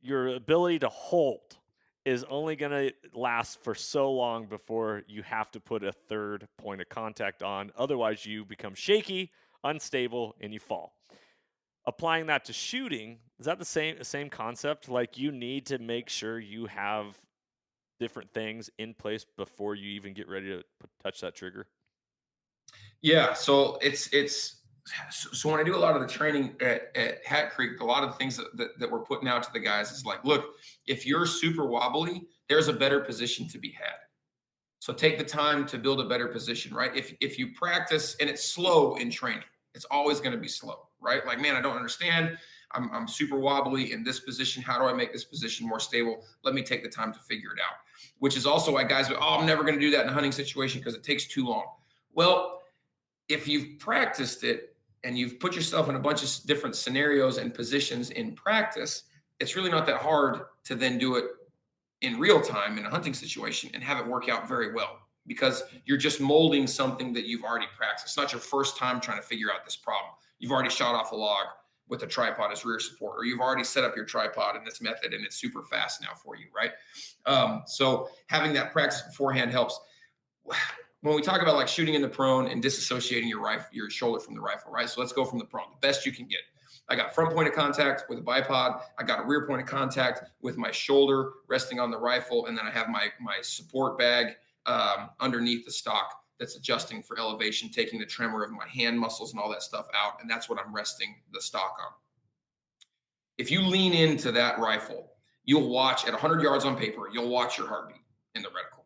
your ability to hold is only going to last for so long before you have to put a 3rd point of contact on. Otherwise, you become shaky, unstable, and you fall. Applying that to shooting, is that the same concept? Like, you need to make sure you have different things in place before you even get ready to touch that trigger? Yeah, so so when I do a lot of the training at Hat Creek, a lot of the things that we're putting out to the guys is like, look, if you're super wobbly, there's a better position to be had. So take the time to build a better position, right? If you practice and it's slow in training, it's always going to be slow, right? Like, man, I don't understand. I'm super wobbly in this position. How do I make this position more stable? Let me take the time to figure it out, which is also why guys go, oh, I'm never going to do that in a hunting situation because it takes too long. Well, if you've practiced it and you've put yourself in a bunch of different scenarios and positions in practice, it's really not that hard to then do it in real time in a hunting situation and have it work out very well, because you're just molding something that you've already practiced. It's not your first time trying to figure out this problem. You've already shot off a log with a tripod as rear support, or you've already set up your tripod in this method and it's super fast now for you, right? So having that practice beforehand helps. When we talk about like shooting in the prone and disassociating your shoulder from the rifle, right? So let's go from the prone, the best you can get. I got front point of contact with a bipod. I got a rear point of contact with my shoulder resting on the rifle. And then I have my support bag underneath the stock that's adjusting for elevation, taking the tremor of my hand muscles and all that stuff out. And that's what I'm resting the stock on. If you lean into that rifle, you'll watch at 100 yards on paper, you'll watch your heartbeat in the reticle,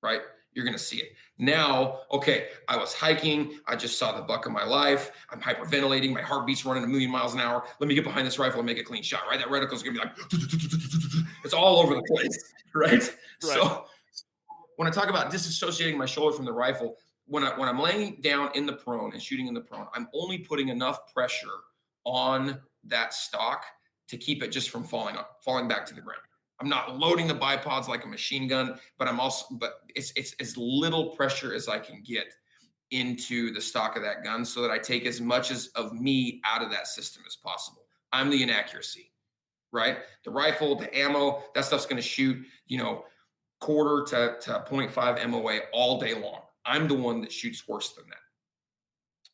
right? You're going to see it. Now, okay, I was hiking. I just saw the buck of my life. I'm hyperventilating. My heartbeat's running 1,000,000 miles an hour. Let me get behind this rifle and make a clean shot, right? That reticle's going to be like, it's all over the place, right? So when I talk about disassociating my shoulder from the rifle, when I'm laying down in the prone and shooting in the prone, I'm only putting enough pressure on that stock to keep it just from falling back to the ground. I'm not loading the bipods like a machine gun, but it's as little pressure as I can get into the stock of that gun so that I take as much of me out of that system as possible. I'm the inaccuracy, right? The rifle, the ammo, that stuff's going to shoot, quarter to 0.5 MOA all day long. I'm the one that shoots worse than that.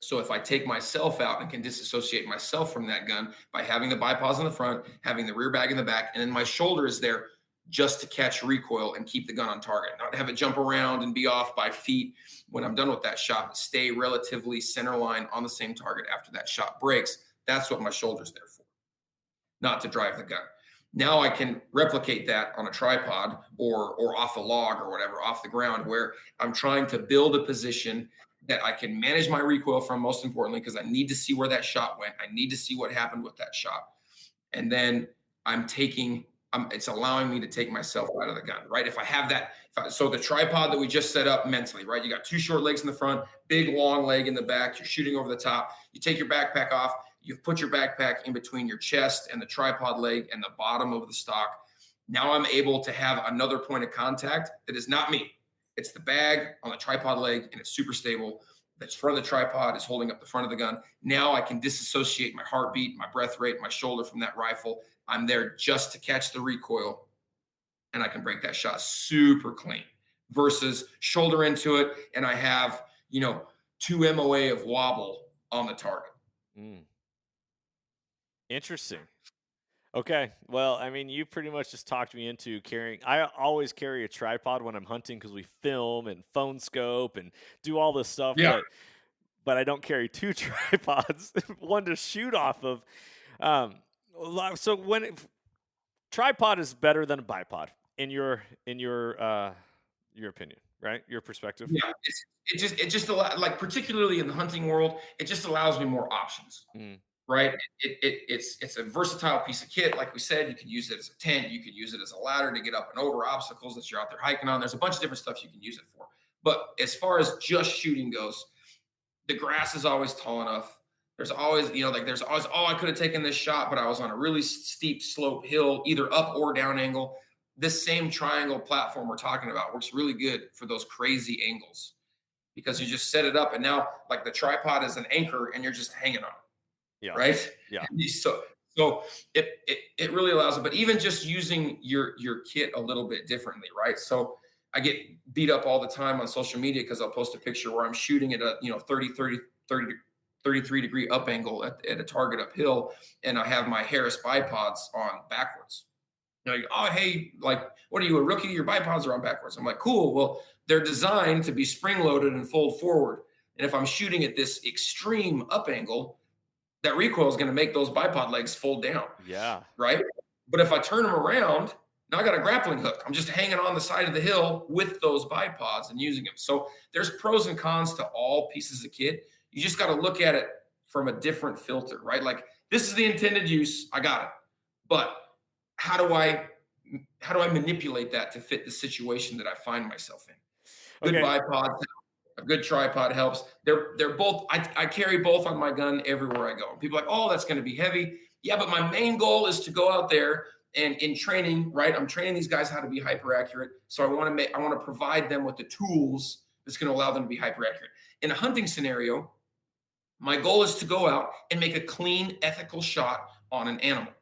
So if I take myself out and can disassociate myself from that gun by having the bipods in the front, having the rear bag in the back, and then my shoulder is there just to catch recoil and keep the gun on target, not have it jump around and be off by feet when I'm done with that shot, but stay relatively center line on the same target after that shot breaks. That's what my shoulder's there for, not to drive the gun. Now I can replicate that on a tripod or off a log or whatever, off the ground, where I'm trying to build a position that I can manage my recoil from, most importantly, because I need to see where that shot went. I need to see what happened with that shot. And then it's allowing me to take myself out of the gun, right? If I have that, so the tripod that we just set up mentally, right? You got 2 short legs in the front, big long leg in the back. You're shooting over the top. You take your backpack off. You've put your backpack in between your chest and the tripod leg and the bottom of the stock. Now I'm able to have another point of contact that is not me. It's the bag on the tripod leg, and it's super stable. That's front of the tripod is holding up the front of the gun. Now I can disassociate my heartbeat, my breath rate, my shoulder from that rifle. I'm there just to catch the recoil, and I can break that shot super clean versus shoulder into it, and I have, 2 MOA of wobble on the target. Interesting. Okay. Well, I mean, you pretty much just talked me into carrying. I always carry a tripod when I'm hunting because we film and phone scope and do all this stuff. Yeah. But I don't carry 2 tripods, one to shoot off of. So tripod is better than a bipod in your your opinion, right? Your perspective. Yeah, it just allows, like, particularly in the hunting world, it just allows me more options, Mm. right? It's a versatile piece of kit. Like we said, you could use it as a tent, you could use it as a ladder to get up and over obstacles that you're out there hiking on. There's a bunch of different stuff you can use it for. But as far as just shooting goes, the grass is always tall enough. There's always, like there's always, oh, I could have taken this shot, but I was on a really steep slope hill, either up or down angle. This same triangle platform we're talking about works really good for those crazy angles because you just set it up and now like the tripod is an anchor and you're just hanging on it. Yeah. Right. Yeah. So it really allows it, but even just using your kit a little bit differently. Right. So I get beat up all the time on social media because I'll post a picture where I'm shooting at a 33 degree up angle at a target uphill, and I have my Harris bipods on backwards. Oh, hey, like, what are you, a rookie? Your bipods are on backwards. I'm like, cool. Well, they're designed to be spring loaded and fold forward. And if I'm shooting at this extreme up angle, that recoil is going to make those bipod legs fold down. Yeah. Right. But if I turn them around, now I got a grappling hook. I'm just hanging on the side of the hill with those bipods and using them. So there's pros and cons to all pieces of kit. You just got to look at it from a different filter, right? Like, this is the intended use. I got it. But how do I manipulate that to fit the situation that I find myself in? Good bipods, a good tripod helps. They're both, I carry both on my gun everywhere I go. People are like, oh, that's going to be heavy. Yeah, but my main goal is to go out there and in training, right? I'm training these guys how to be hyper accurate. So I want to provide them with the tools that's going to allow them to be hyper accurate. In a hunting scenario, my goal is to go out and make a clean, ethical shot on an animal.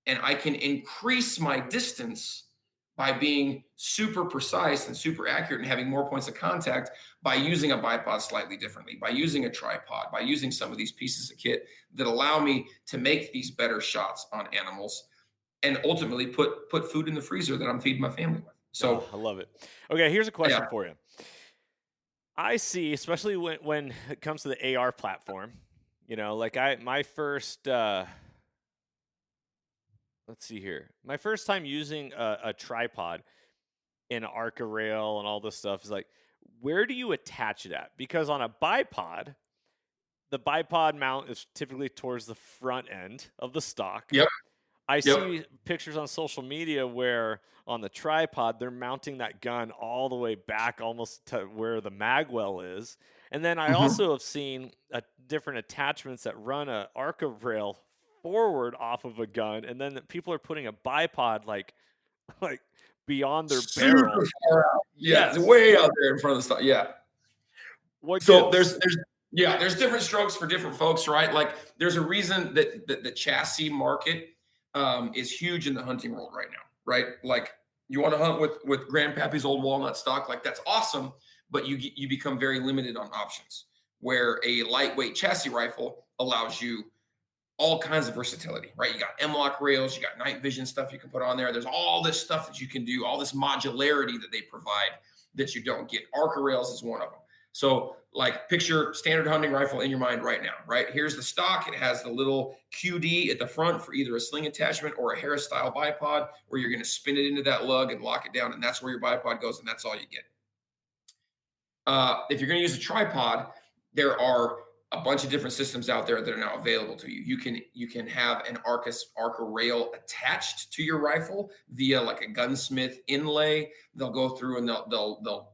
And I can increase my distance by being super precise and super accurate and having more points of contact by using a bipod slightly differently, by using a tripod, by using some of these pieces of kit that allow me to make these better shots on animals and ultimately put food in the freezer that I'm feeding my family with. So I love it. Okay, here's a question for you. I see, especially when it comes to the AR platform, like my first, let's see here. My first time using a tripod in Arca rail and all this stuff is like, where do you attach it at? Because on a bipod, the bipod mount is typically towards the front end of the stock. Yep. I see pictures on social media where on the tripod, they're mounting that gun all the way back almost to where the mag well is. And then I also have seen different attachments that run a Arca rail forward off of a gun. And then people are putting a bipod like beyond their barrel. Far out. Yeah, it's way out there in front of the stock. Yeah. There's different strokes for different folks, right? Like there's a reason that the chassis market is huge in the hunting world right now, right? Like you want to hunt with Grandpappy's old walnut stock, like that's awesome, but you become very limited on options. Where a lightweight chassis rifle allows you all kinds of versatility, right? You got M-lock rails, you got night vision stuff you can put on there. There's all this stuff that you can do, all this modularity that they provide that you don't get. Arca rails is one of them. So like picture standard hunting rifle in your mind right now, right? Here's the stock. It has the little QD at the front for either a sling attachment or a Harris style bipod where you're going to spin it into that lug and lock it down. And that's where your bipod goes. And that's all you get. If you're going to use a tripod, there are a bunch of different systems out there that are now available to you. You can have an Arca rail attached to your rifle via like a gunsmith inlay. They'll go through and they'll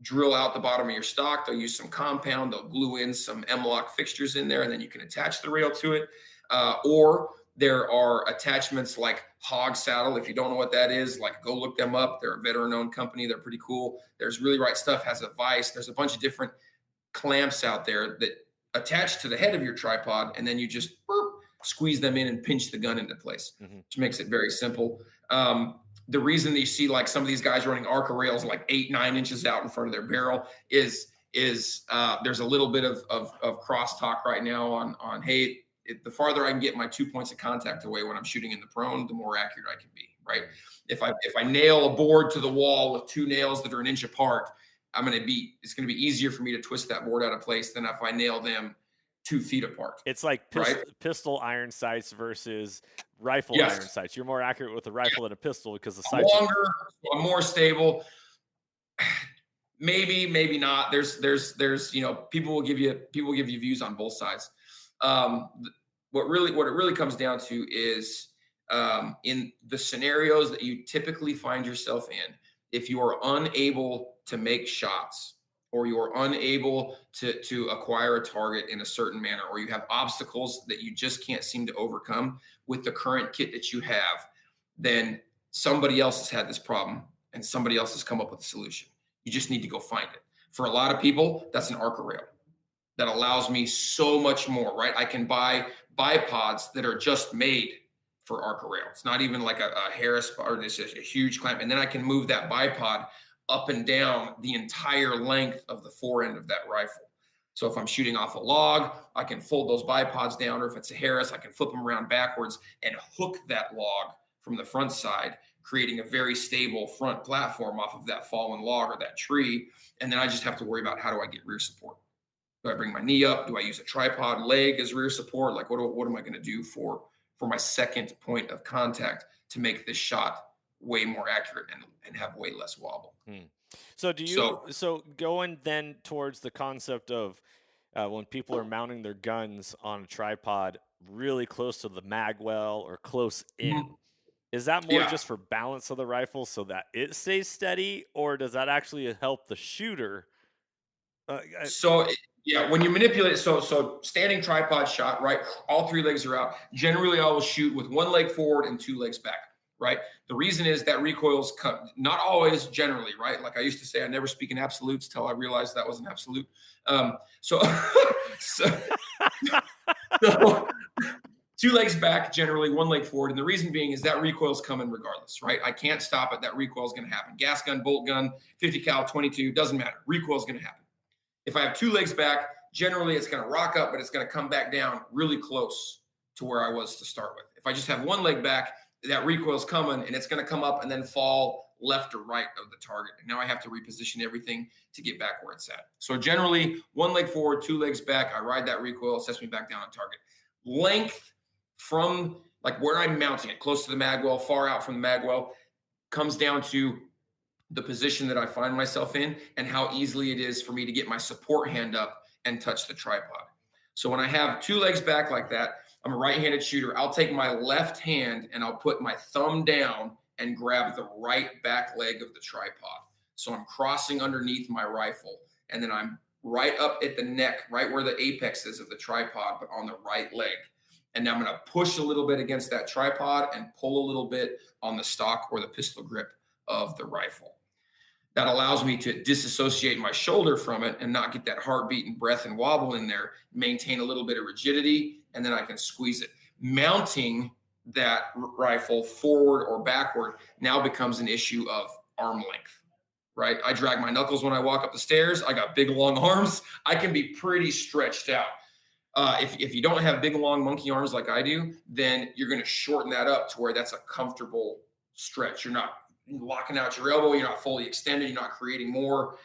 drill out the bottom of your stock. They'll use some compound. They'll glue in some M-lock fixtures in there, and then you can attach the rail to it. Or there are attachments like Hog Saddle. If you don't know what that is, like go look them up. They're a veteran-owned company. They're pretty cool. There's Really Right Stuff has a vise. There's a bunch of different clamps out there that attach to the head of your tripod, and then you just squeeze them in and pinch the gun into place, which makes it very simple. The reason that you see like some of these guys running Arca rails like 8-9 inches out in front of their barrel is there's a little bit of crosstalk right now on hey, the farther I can get my 2 points of contact away when I'm shooting in the prone, the more accurate I can be, right? If I nail a board to the wall with 2 nails that are an inch apart, it's going to be easier for me to twist that board out of place than if I nail them 2 feet apart. It's like pistol iron sights versus rifle iron sights. You're more accurate with a rifle than a pistol because the sights longer, I'm more stable. maybe not. There's, people will give you views on both sides. What it really comes down to is in the scenarios that you typically find yourself in, if you are unable to make shots, or you are unable to acquire a target in a certain manner, or you have obstacles that you just can't seem to overcome with the current kit that you have, then somebody else has had this problem and somebody else has come up with a solution. You just need to go find it. For a lot of people, that's an Arca rail that allows me so much more, right? I can buy bipods that are just made for Arca rail. It's not even like a Harris or this is a huge clamp. And then I can move that bipod up and down the entire length of the forend of that rifle. So if I'm shooting off a log, I can fold those bipods down, or if it's a Harris, I can flip them around backwards and hook that log from the front side, creating a very stable front platform off of that fallen log or that tree. And then I just have to worry about, how do I get rear support? Do I bring my knee up? Do I use a tripod leg as rear support? Like, what am I going to do for my second point of contact to make this shot way more accurate and have way less wobble? So going then towards the concept of when people are mounting their guns on a tripod really close to the mag well or close in, is that more just for balance of the rifle so that it stays steady, or does that actually help the shooter? When you manipulate it, so standing tripod shot, right? All three legs are out. Generally, I will shoot with one leg forward and two legs back, right? The reason is that recoils not always, generally, right? Like I used to say, I never speak in absolutes till I realized that was an absolute. So two legs back, generally one leg forward. And the reason being is that recoil is coming regardless, right? I can't stop it. That recoil is going to happen. Gas gun, bolt gun, 50 cal, 22, doesn't matter. Recoil is going to happen. If I have two legs back, generally it's going to rock up, but it's going to come back down really close to where I was to start with. If I just have one leg back, that recoil is coming and it's going to come up and then fall left or right of the target. And now I have to reposition everything to get back where it's at. So generally, one leg forward, two legs back, I ride that recoil, sets me back down on target. Length from like where I'm mounting it, close to the mag well, far out from the mag well, comes down to the position that I find myself in and how easily it is for me to get my support hand up and touch the tripod. So when I have two legs back like that, I'm a right-handed shooter. I'll take my left hand and I'll put my thumb down and grab the right back leg of the tripod. So I'm crossing underneath my rifle, and then I'm right up at the neck, right where the apex is of the tripod, but on the right leg. And now I'm going to push a little bit against that tripod and pull a little bit on the stock or the pistol grip of the rifle. That allows me to disassociate my shoulder from it and not get that heartbeat and breath and wobble in there, maintain a little bit of rigidity, and then I can squeeze it. Mounting that rifle forward or backward now becomes an issue of arm length, right? I drag my knuckles when I walk up the stairs. I got big, long arms. I can be pretty stretched out. If you don't have big, long monkey arms like I do, then you're going to shorten that up to where that's a comfortable stretch. You're not locking out your elbow. You're not fully extended. You're not creating more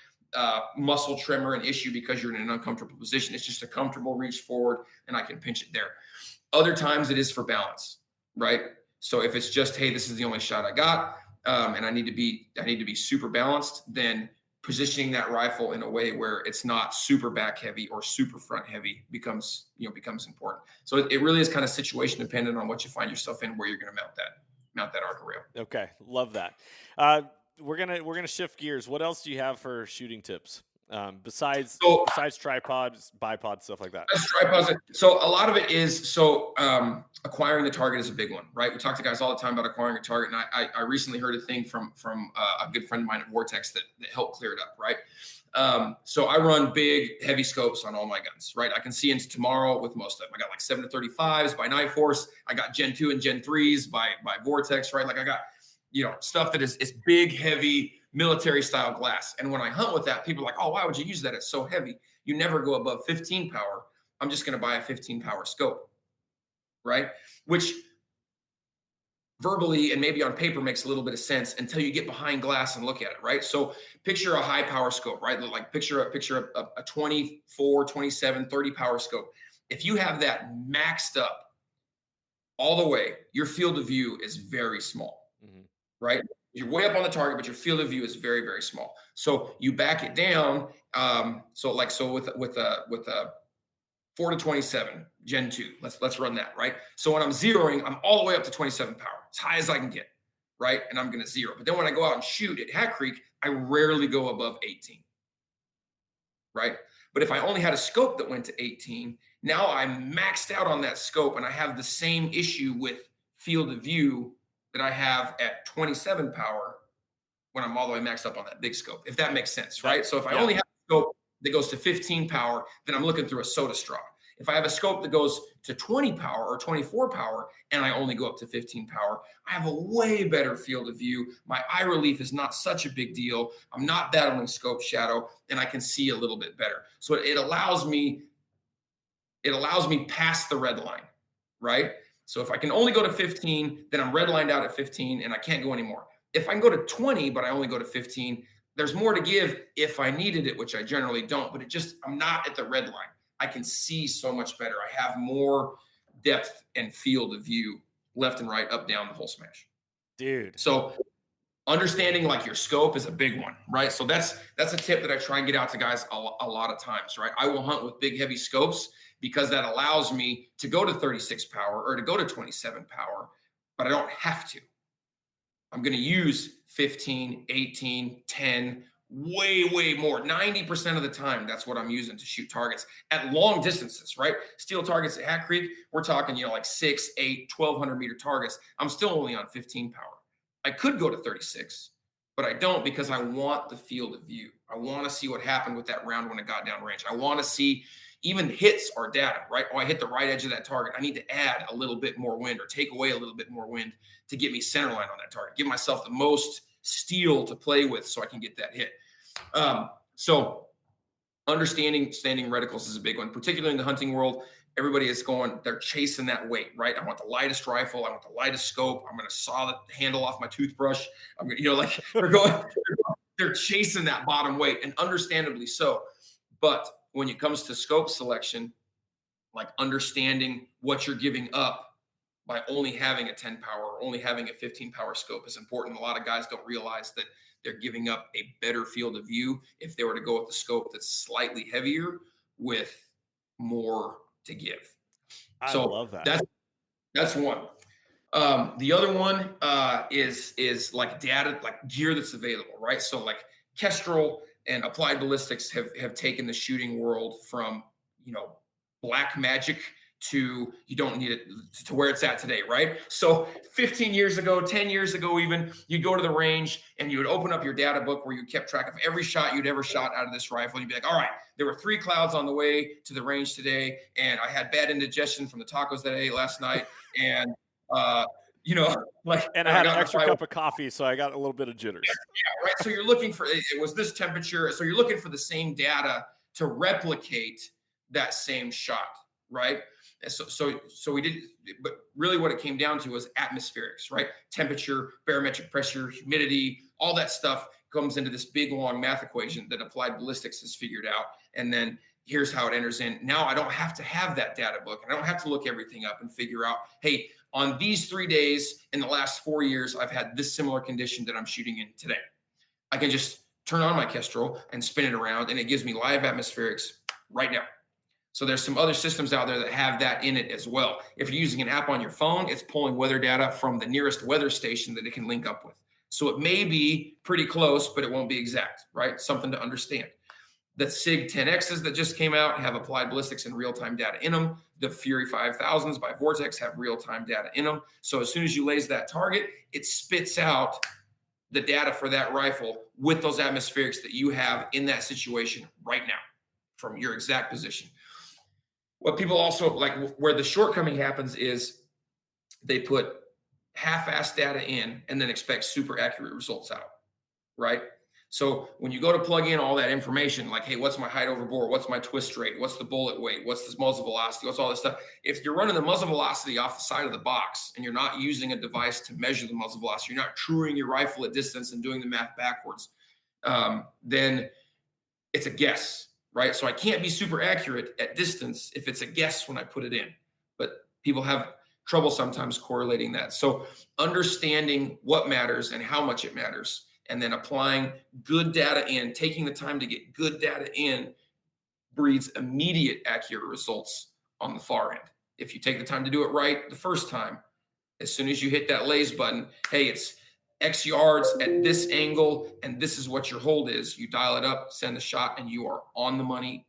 muscle tremor and issue because you're in an uncomfortable position. It's just a comfortable reach forward and I can pinch it there. Other times it is for balance, right? So if it's just, hey, this is the only shot I got, and I need to be super balanced, then positioning that rifle in a way where it's not super back heavy or super front heavy becomes important. So it really is kind of situation dependent on what you find yourself in, where you're going to mount that Arca rail. Okay, love that. We're gonna shift gears. What else do you have for shooting tips besides tripods, bipods, stuff like that? Tripods. So a lot of it is acquiring the target is a big one, right? We talk to guys all the time about acquiring a target, and I recently heard a thing from a good friend of mine at Vortex that helped clear it up, right? So I run big, heavy scopes on all my guns, right? I can see into tomorrow with most of them. I got like 7-35s by Night Force. I got Gen 2 and Gen 3s by Vortex, right? Like I got, stuff that is big, heavy, military style glass. And when I hunt with that, people are like, oh, why would you use that? It's so heavy. You never go above 15 power. I'm just going to buy a 15 power scope, right? Which verbally and maybe on paper makes a little bit of sense until you get behind glass and look at it, right? So picture a high power scope, right? Like picture a 24, 27, 30 power scope. If you have that maxed up all the way, your field of view is very small, right? You're way up on the target, but your field of view is very, very small. So you back it down. So with a 4-27 Gen 2, let's run that, right? So when I'm zeroing, I'm all the way up to 27 power, as high as I can get, right? And I'm going to zero. But then when I go out and shoot at Hat Creek, I rarely go above 18, right? But if I only had a scope that went to 18, now I'm maxed out on that scope, and I have the same issue with field of view that I have at 27 power when I'm all the way maxed up on that big scope, if that makes sense, right? So if I only have a scope that goes to 15 power, then I'm looking through a soda straw. If I have a scope that goes to 20 power or 24 power, and I only go up to 15 power, I have a way better field of view. My eye relief is not such a big deal. I'm not battling scope shadow, and I can see a little bit better. So it allows me past the red line, right? So if I can only go to 15, then I'm redlined out at 15, and I can't go anymore. If I can go to 20, but I only go to 15, there's more to give if I needed it, which I generally don't, but I'm not at the red line. I can see so much better. I have more depth and field of view left and right, up, down, the whole smash. Dude. So understanding like your scope is a big one, right? So that's a tip that I try and get out to guys a lot of times, right? I will hunt with big, heavy scopes because that allows me to go to 36 power or to go to 27 power, but I don't have to. I'm going to use 15, 18, 10, way more. 90% of the time, that's what I'm using to shoot targets at long distances, right? Steel targets at Hat Creek, we're talking, like 6, 8, 1,200 meter targets. I'm still only on 15 power. I could go to 36, but I don't because I want the field of view. I want to see what happened with that round when it got down range. I want to see even hits are data, right? Oh, I hit the right edge of that target. I need to add a little bit more wind or take away a little bit more wind to get me center line on that target. Give myself the most steel to play with so I can get that hit. So understanding standing reticles is a big one, particularly in the hunting world. Everybody is they're chasing that weight, right? I want the lightest rifle. I want the lightest scope. I'm going to saw the handle off my toothbrush. I'm going to, they're chasing that bottom weight, and understandably so. But when it comes to scope selection, like understanding what you're giving up by only having a 10 power or only having a 15 power scope is important. A lot of guys don't realize that they're giving up a better field of view if they were to go with the scope that's slightly heavier with more to give. I love that. That's one. The other one is like data, like gear that's available, right? So like Kestrel and Applied Ballistics have taken the shooting world from, black magic to you don't need it to where it's at today, right? So 15 years ago, 10 years ago even, you'd go to the range and you would open up your data book where you kept track of every shot you'd ever shot out of this rifle. And you'd be like, all right, there were 3 clouds on the way to the range today, and I had bad indigestion from the tacos that I ate last night, and and I had an extra cup of coffee, so I got a little bit of jitters. Yeah, right. So you're looking for, it was this temperature. So you're looking for the same data to replicate that same shot, right? So we did, but really what it came down to was atmospherics, right? Temperature, barometric pressure, humidity, all that stuff comes into this big long math equation that Applied Ballistics has figured out. And then here's how it enters in. Now I don't have to have that data book. I don't have to look everything up and figure out, hey, on these 3 days in the last 4 years, I've had this similar condition that I'm shooting in today. I can just turn on my Kestrel and spin it around, and it gives me live atmospherics right now. So there's some other systems out there that have that in it as well. If you're using an app on your phone, it's pulling weather data from the nearest weather station that it can link up with. So it may be pretty close, but it won't be exact, right? Something to understand. The SIG 10Xs that just came out have Applied Ballistics and real-time data in them. The Fury 5000s by Vortex have real-time data in them. So as soon as you laze that target, it spits out the data for that rifle with those atmospherics that you have in that situation right now from your exact position. What people also like, where the shortcoming happens is they put half-assed data in and then expect super accurate results out, right? So when you go to plug in all that information, like, hey, what's my height over bore? What's my twist rate? What's the bullet weight? What's this muzzle velocity? What's all this stuff? If you're running the muzzle velocity off the side of the box and you're not using a device to measure the muzzle velocity, you're not truing your rifle at distance and doing the math backwards, then it's a guess, right? So I can't be super accurate at distance if it's a guess when I put it in. But people have trouble sometimes correlating that. So understanding what matters and how much it matters, and then applying good data in, taking the time to get good data in, breeds immediate accurate results on the far end. If you take the time to do it right the first time, as soon as you hit that lays button, hey, it's X yards at this angle, and this is what your hold is. You dial it up, send the shot, and you are on the money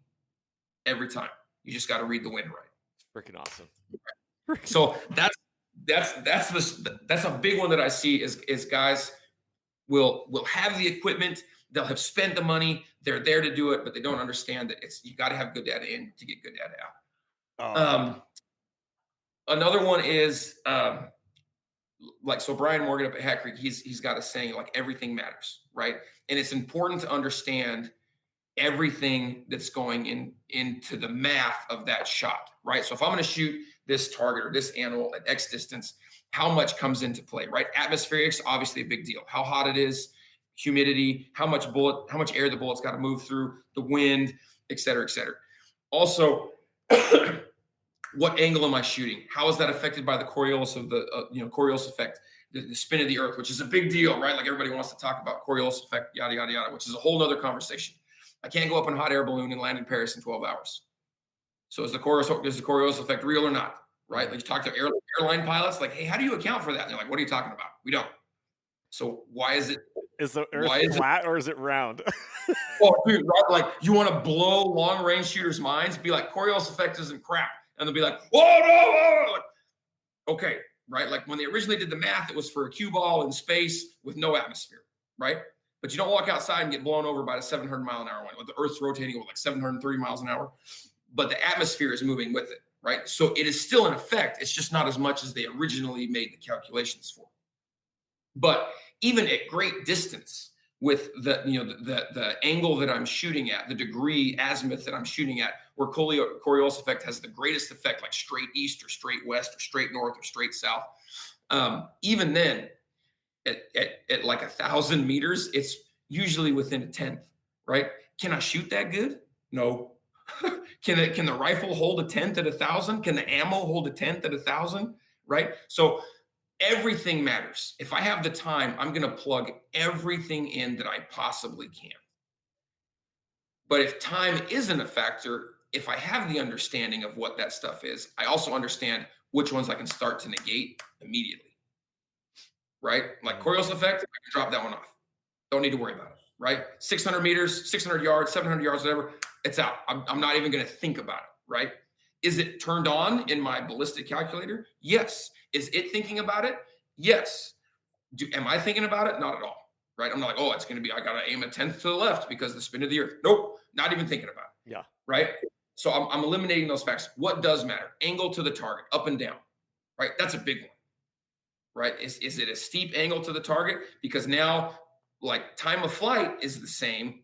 every time. You just got to read the wind right. Freaking awesome. So that's a big one that I see is guys will have the equipment, they'll have spent the money, they're there to do it, but they don't understand that you got to have good data in to get good data out. Another one is so Brian Morgan up at Hat Creek, he's got a saying like everything matters, right? And it's important to understand everything that's going into the math of that shot, right? So if I'm going to shoot this target or this animal at X distance, how much comes into play, right? Atmospherics, obviously a big deal. How hot it is, humidity, how much air the bullet's got to move through, the wind, et cetera, et cetera. Also, what angle am I shooting? How is that affected by the Coriolis of the Coriolis effect, the spin of the Earth, which is a big deal, right? Like everybody wants to talk about Coriolis effect, yada yada yada, which is a whole nother conversation. I can't go up in a hot air balloon and land in Paris in 12 hours. So is the Coriolis effect real or not? Right? Like you talk to airline pilots, like, hey, how do you account for that? And they're like, what are you talking about? We don't. So why is it? Is the Earth flat or is it round? Oh, dude, right? Like you want to blow long range shooters' minds? Be like, Coriolis effect isn't crap, and they'll be like, whoa, no, like, okay, right? Like when they originally did the math, it was for a cue ball in space with no atmosphere, right? But you don't walk outside and get blown over by the 700 mile an hour wind. The Earth's rotating with like 730 miles an hour, but the atmosphere is moving with it, right? So it is still in effect. It's just not as much as they originally made the calculations for. But even at great distance, with the angle that I'm shooting at, the degree azimuth that I'm shooting at, where Coriolis effect has the greatest effect, like straight east or straight west or straight north or straight south. Even then, at like 1,000 meters, it's usually within a tenth, right? Can I shoot that good? No. Can the rifle hold a tenth at 1,000? Can the ammo hold a tenth at 1,000? Right? So everything matters. If I have the time, I'm going to plug everything in that I possibly can. But if time isn't a factor, if I have the understanding of what that stuff is, I also understand which ones I can start to negate immediately. Right? Like Coriolis effect, I can drop that one off. Don't need to worry about it. Right? 600 meters, 600 yards, 700 yards, whatever, it's out. I'm not even going to think about it. Right? Is it turned on in my ballistic calculator? Yes. Is it thinking about it? Yes. Am I thinking about it? Not at all. Right? I'm not like, oh, it's going to be, I got to aim a tenth to the left because the spin of the Earth. Nope. Not even thinking about it. Yeah. Right? So I'm eliminating those facts. What does matter? Angle to the target, up and down. Right? That's a big one. Right? Is it a steep angle to the target? Because now, like, time of flight is the same,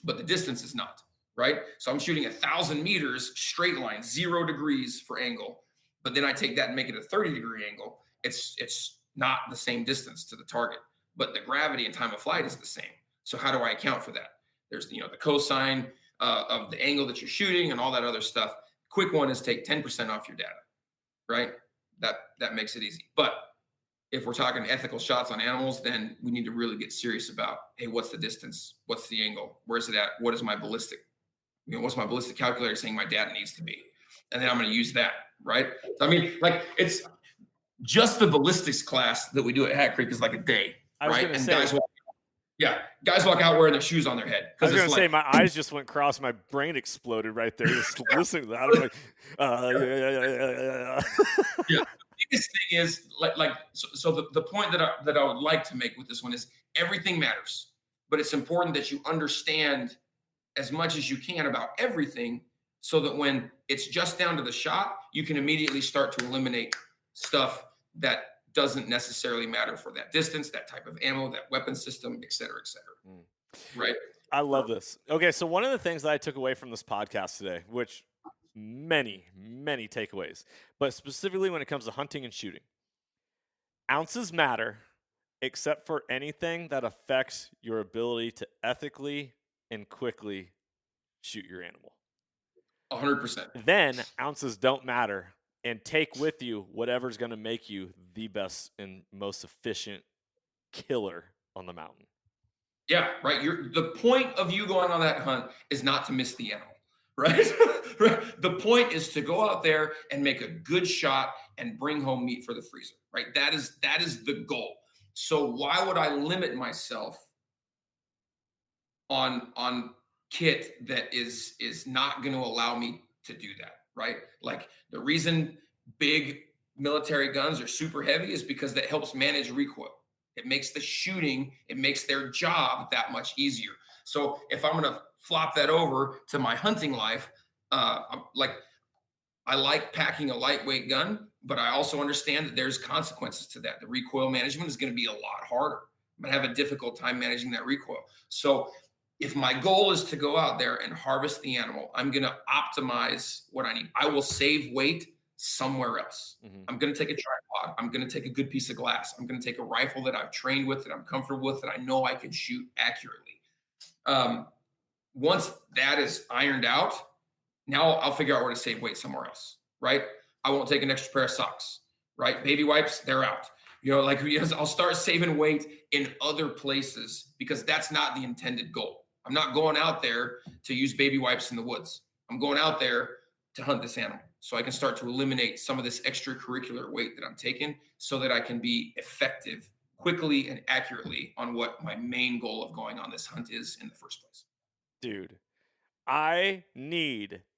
but the distance is not. Right? So I'm shooting 1,000 meters, straight line, 0 degrees for angle. But then I take that and make it a 30-degree angle. It's not the same distance to the target, but the gravity and time of flight is the same. So how do I account for that? There's the cosine of the angle that you're shooting and all that other stuff. Quick one is take 10% off your data, right? That makes it easy. But if we're talking ethical shots on animals, then we need to really get serious about, hey, what's the distance? What's the angle? Where's it at? What is my ballistic? What's my ballistic calculator saying my data needs to be? And then I'm going to use that, right? I mean, like, it's just the ballistics class that we do at Hat Creek is like a day, right? And guys walk out wearing their shoes on their head. I was going to say, my eyes just went cross, my brain exploded right there. Just listening to that, I'm like, yeah. The biggest thing is so the point that I would like to make with this one is everything matters, but it's important that you understand as much as you can about everything, so that when it's just down to the shot, you can immediately start to eliminate stuff that doesn't necessarily matter for that distance, that type of ammo, that weapon system, et cetera, et cetera. Right? I love this. Okay, so one of the things that I took away from this podcast today, which many takeaways, but specifically when it comes to hunting and shooting, ounces matter except for anything that affects your ability to ethically and quickly shoot your animal. 100%. Then ounces don't matter and take with you whatever's going to make you the best and most efficient killer on the mountain. Yeah, right. The point of you going on that hunt is not to miss the animal, right? Right. The point is to go out there and make a good shot and bring home meat for the freezer, right? That is the goal. So why would I limit myself on kit that is not going to allow me to do that, right? Like the reason big military guns are super heavy is because that helps manage recoil. It makes the shooting, it makes their job that much easier. So if I'm going to flop that over to my hunting life, I like packing a lightweight gun, but I also understand that there's consequences to that. The recoil management is going to be a lot harder. I'm going to have a difficult time managing that recoil. So if my goal is to go out there and harvest the animal, I'm going to optimize what I need. I will save weight somewhere else. Mm-hmm. I'm going to take a tripod. I'm going to take a good piece of glass. I'm going to take a rifle that I've trained with, that I'm comfortable with, that I know I can shoot accurately. Once that is ironed out, now I'll figure out where to save weight somewhere else, right? I won't take an extra pair of socks, right? Baby wipes, they're out. I'll start saving weight in other places because that's not the intended goal. I'm not going out there to use baby wipes in the woods. I'm going out there to hunt this animal so I can start to eliminate some of this extracurricular weight that I'm taking so that I can be effective quickly and accurately on what my main goal of going on this hunt is in the first place. Dude,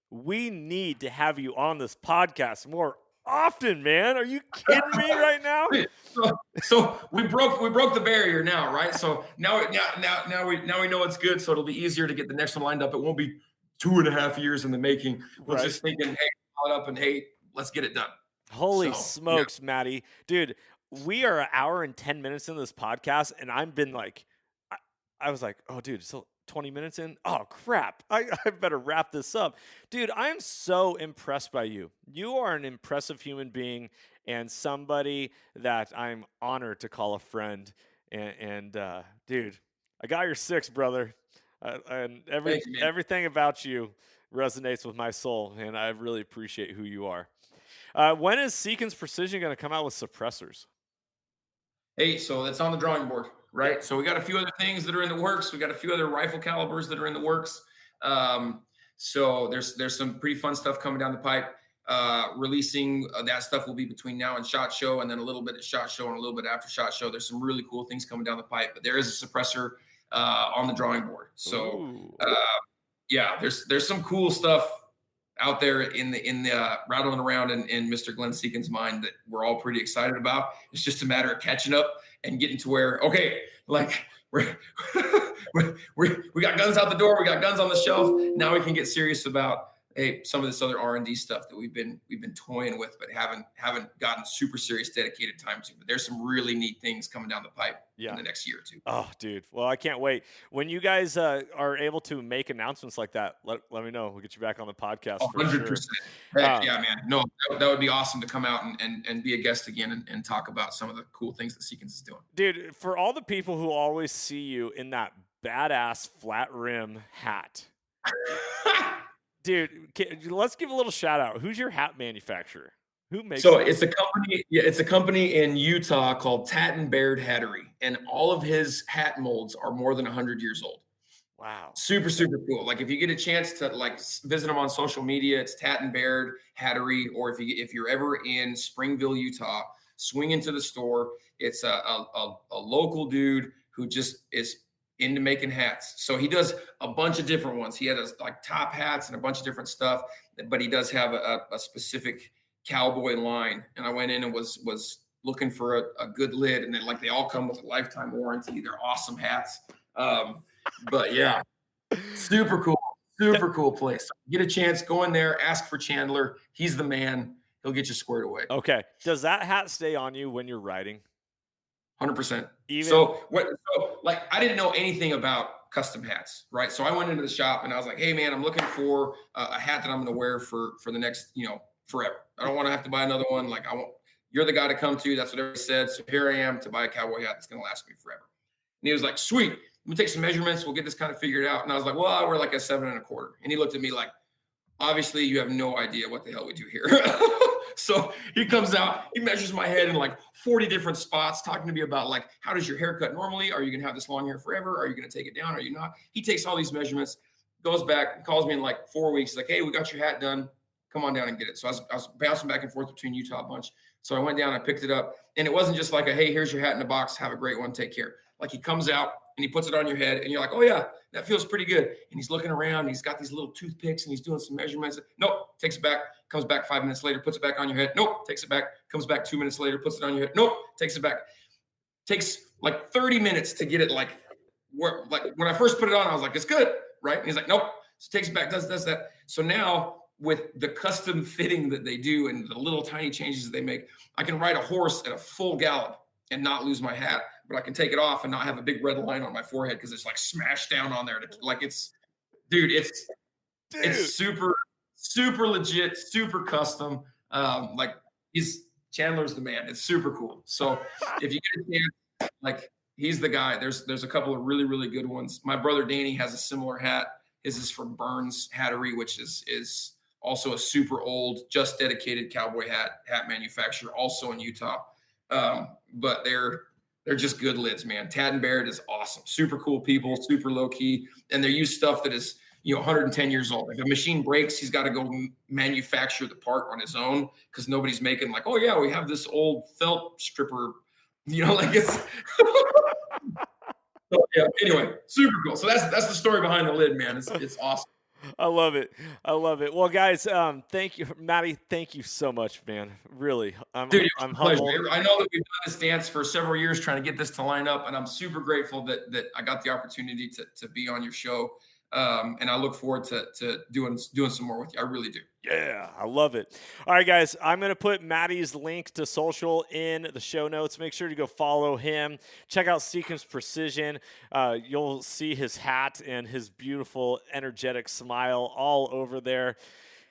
we need to have you on this podcast more often, man. Are you kidding me right now? So we broke the barrier now, right? So now we know it's good. So it'll be easier to get the next one lined up. It won't be 2.5 years in the making. We're just thinking, hey, call it up and hey, let's get it done. Holy smokes, yeah. Matty. Dude, we are an hour and 10 minutes into this podcast, and I've been like, I was like, oh, dude, so 20 minutes in? Oh, crap. I better wrap this up. Dude, I am so impressed by you. You are an impressive human being and somebody that I'm honored to call a friend. And dude, I got your 6, brother. And everything about you resonates with my soul, and I really appreciate who you are. When is Seekins Precision going to come out with suppressors? Hey, so that's on the drawing board, right? So we got a few other things that are in the works. We got a few other rifle calibers that are in the works. So there's some pretty fun stuff coming down the pipe. Releasing that stuff will be between now and SHOT Show, and then a little bit at SHOT Show and a little bit after SHOT Show. There's some really cool things coming down the pipe, but there is a suppressor on the drawing board. So there's some cool stuff out there in the rattling around in Mr. Glenn Seekins' mind that we're all pretty excited about. It's just a matter of catching up and getting to where, okay, like we got guns out the door, we got guns on the shelf. Now we can get serious about some of this other R&D stuff that we've been toying with, but haven't gotten super serious dedicated time to. But there's some really neat things coming down the pipe in the next year or two. Oh, dude. Well, I can't wait. When you guys are able to make announcements like that, let me know. We'll get you back on the podcast. 100%. For sure. Yeah, man. No, that would be awesome to come out and be a guest again and talk about some of the cool things that Seekins is doing. Dude, for all the people who always see you in that badass flat rim hat. Dude, let's give a little shout out. Who's your hat manufacturer? Who makes it? It's a company. Yeah, it's a company in Utah called Tatton Baird Hattery, and all of his hat molds are more than 100 years old. Wow, super cool. Like if you get a chance to visit them on social media, it's Tatton Baird Hattery, or if you're ever in Springville, Utah, swing into the store. It's a local dude who just is into making hats. So he does a bunch of different ones. He has like top hats and a bunch of different stuff, but he does have a specific cowboy line. And I went in and was looking for a good lid, and then they all come with a lifetime warranty. They're awesome hats. But yeah, super cool place. Get a chance, go in there, ask for Chandler. He's the man. He'll get you squared away. Okay. Does that hat stay on you when you're riding? 100%. I didn't know anything about custom hats, right? So I went into the shop and I was like, hey man, I'm looking for a hat that I'm going to wear for the next, forever. I don't want to have to buy another one. You're the guy to come to. That's what everybody said. So here I am to buy a cowboy hat that's going to last me forever. And he was like, sweet, let me take some measurements. We'll get this kind of figured out. And I was like, well, I wear like a 7 1/4. And he looked at me like, obviously you have no idea what the hell we do here. So he comes out, he measures my head in like 40 different spots, talking to me about like, how does your hair cut normally? Are you going to have this long hair forever? Are you going to take it down? Are you not? He takes all these measurements, goes back, calls me in like 4 weeks. Like, hey, we got your hat done. Come on down and get it. So I was bouncing back and forth between Utah a bunch. So I went down, I picked it up, and it wasn't just like hey, here's your hat in a box. Have a great one. Take care. Like he comes out and he puts it on your head and you're like, oh yeah, that feels pretty good. And he's looking around and he's got these little toothpicks and he's doing some measurements. Nope, takes it back, comes back 5 minutes later, puts it back on your head. Nope, takes it back, comes back 2 minutes later, puts it on your head. Nope, takes it back. Takes like 30 minutes to get it like when I first put it on, I was like, it's good, right? And he's like, nope. So takes it back, does that. So now with the custom fitting that they do and the little tiny changes that they make, I can ride a horse at a full gallop and not lose my hat, but I can take it off and not have a big red line on my forehead because it's like smashed down on there. It's super, super legit, super custom. Like Chandler's the man. It's super cool. So if you get a chance, like he's the guy. There's a couple of really, really good ones. My brother Danny has a similar hat. His is from Burns Hattery, which is also a super old, just dedicated cowboy hat manufacturer, also in Utah. But they're just good lids, man. Tad and Barrett is awesome. Super cool people, super low key. And they use stuff that is, 110 years old. If a machine breaks, he's got to go manufacture the part on his own because nobody's making like, oh yeah, we have this old felt stripper, like it's. So, yeah. Anyway, super cool. So that's the story behind the lid, man. It's awesome. I love it. Well, guys, thank you, Matty. Thank you so much, man. Really, I'm humbled. I know that we've done this dance for several years trying to get this to line up, and I'm super grateful that I got the opportunity to be on your show. And I look forward to doing some more with you. I really do. Yeah, I love it. All right, guys, I'm going to put Matty's link to social in the show notes. Make sure to go follow him. Check out Seekins Precision. You'll see his hat and his beautiful, energetic smile all over there.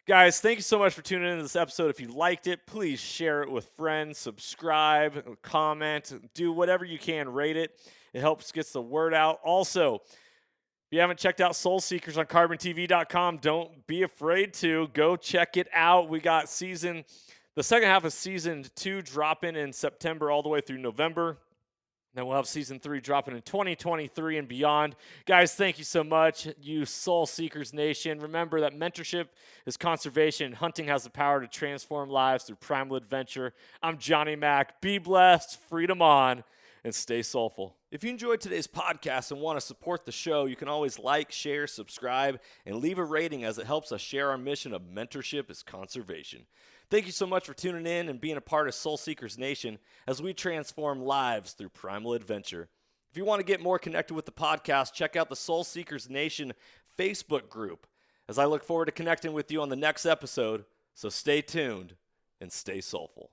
Guys, thank you so much for tuning in to this episode. If you liked it, please share it with friends, subscribe, comment, do whatever you can, rate it. It helps get the word out. Also, if you haven't checked out Soul Seekers on Carbontv.com, don't be afraid to. Go check it out. We got the second half of season 2 dropping in September all the way through November. Then we'll have season 3 dropping in 2023 and beyond. Guys, thank you so much, you Soul Seekers Nation. Remember that mentorship is conservation. Hunting has the power to transform lives through primal adventure. I'm Johnny Mac. Be blessed, freedom on, and stay soulful. If you enjoyed today's podcast and want to support the show, you can always like, share, subscribe, and leave a rating as it helps us share our mission of mentorship is conservation. Thank you so much for tuning in and being a part of Soul Seekers Nation as we transform lives through primal adventure. If you want to get more connected with the podcast, check out the Soul Seekers Nation Facebook group as I look forward to connecting with you on the next episode. So stay tuned and stay soulful.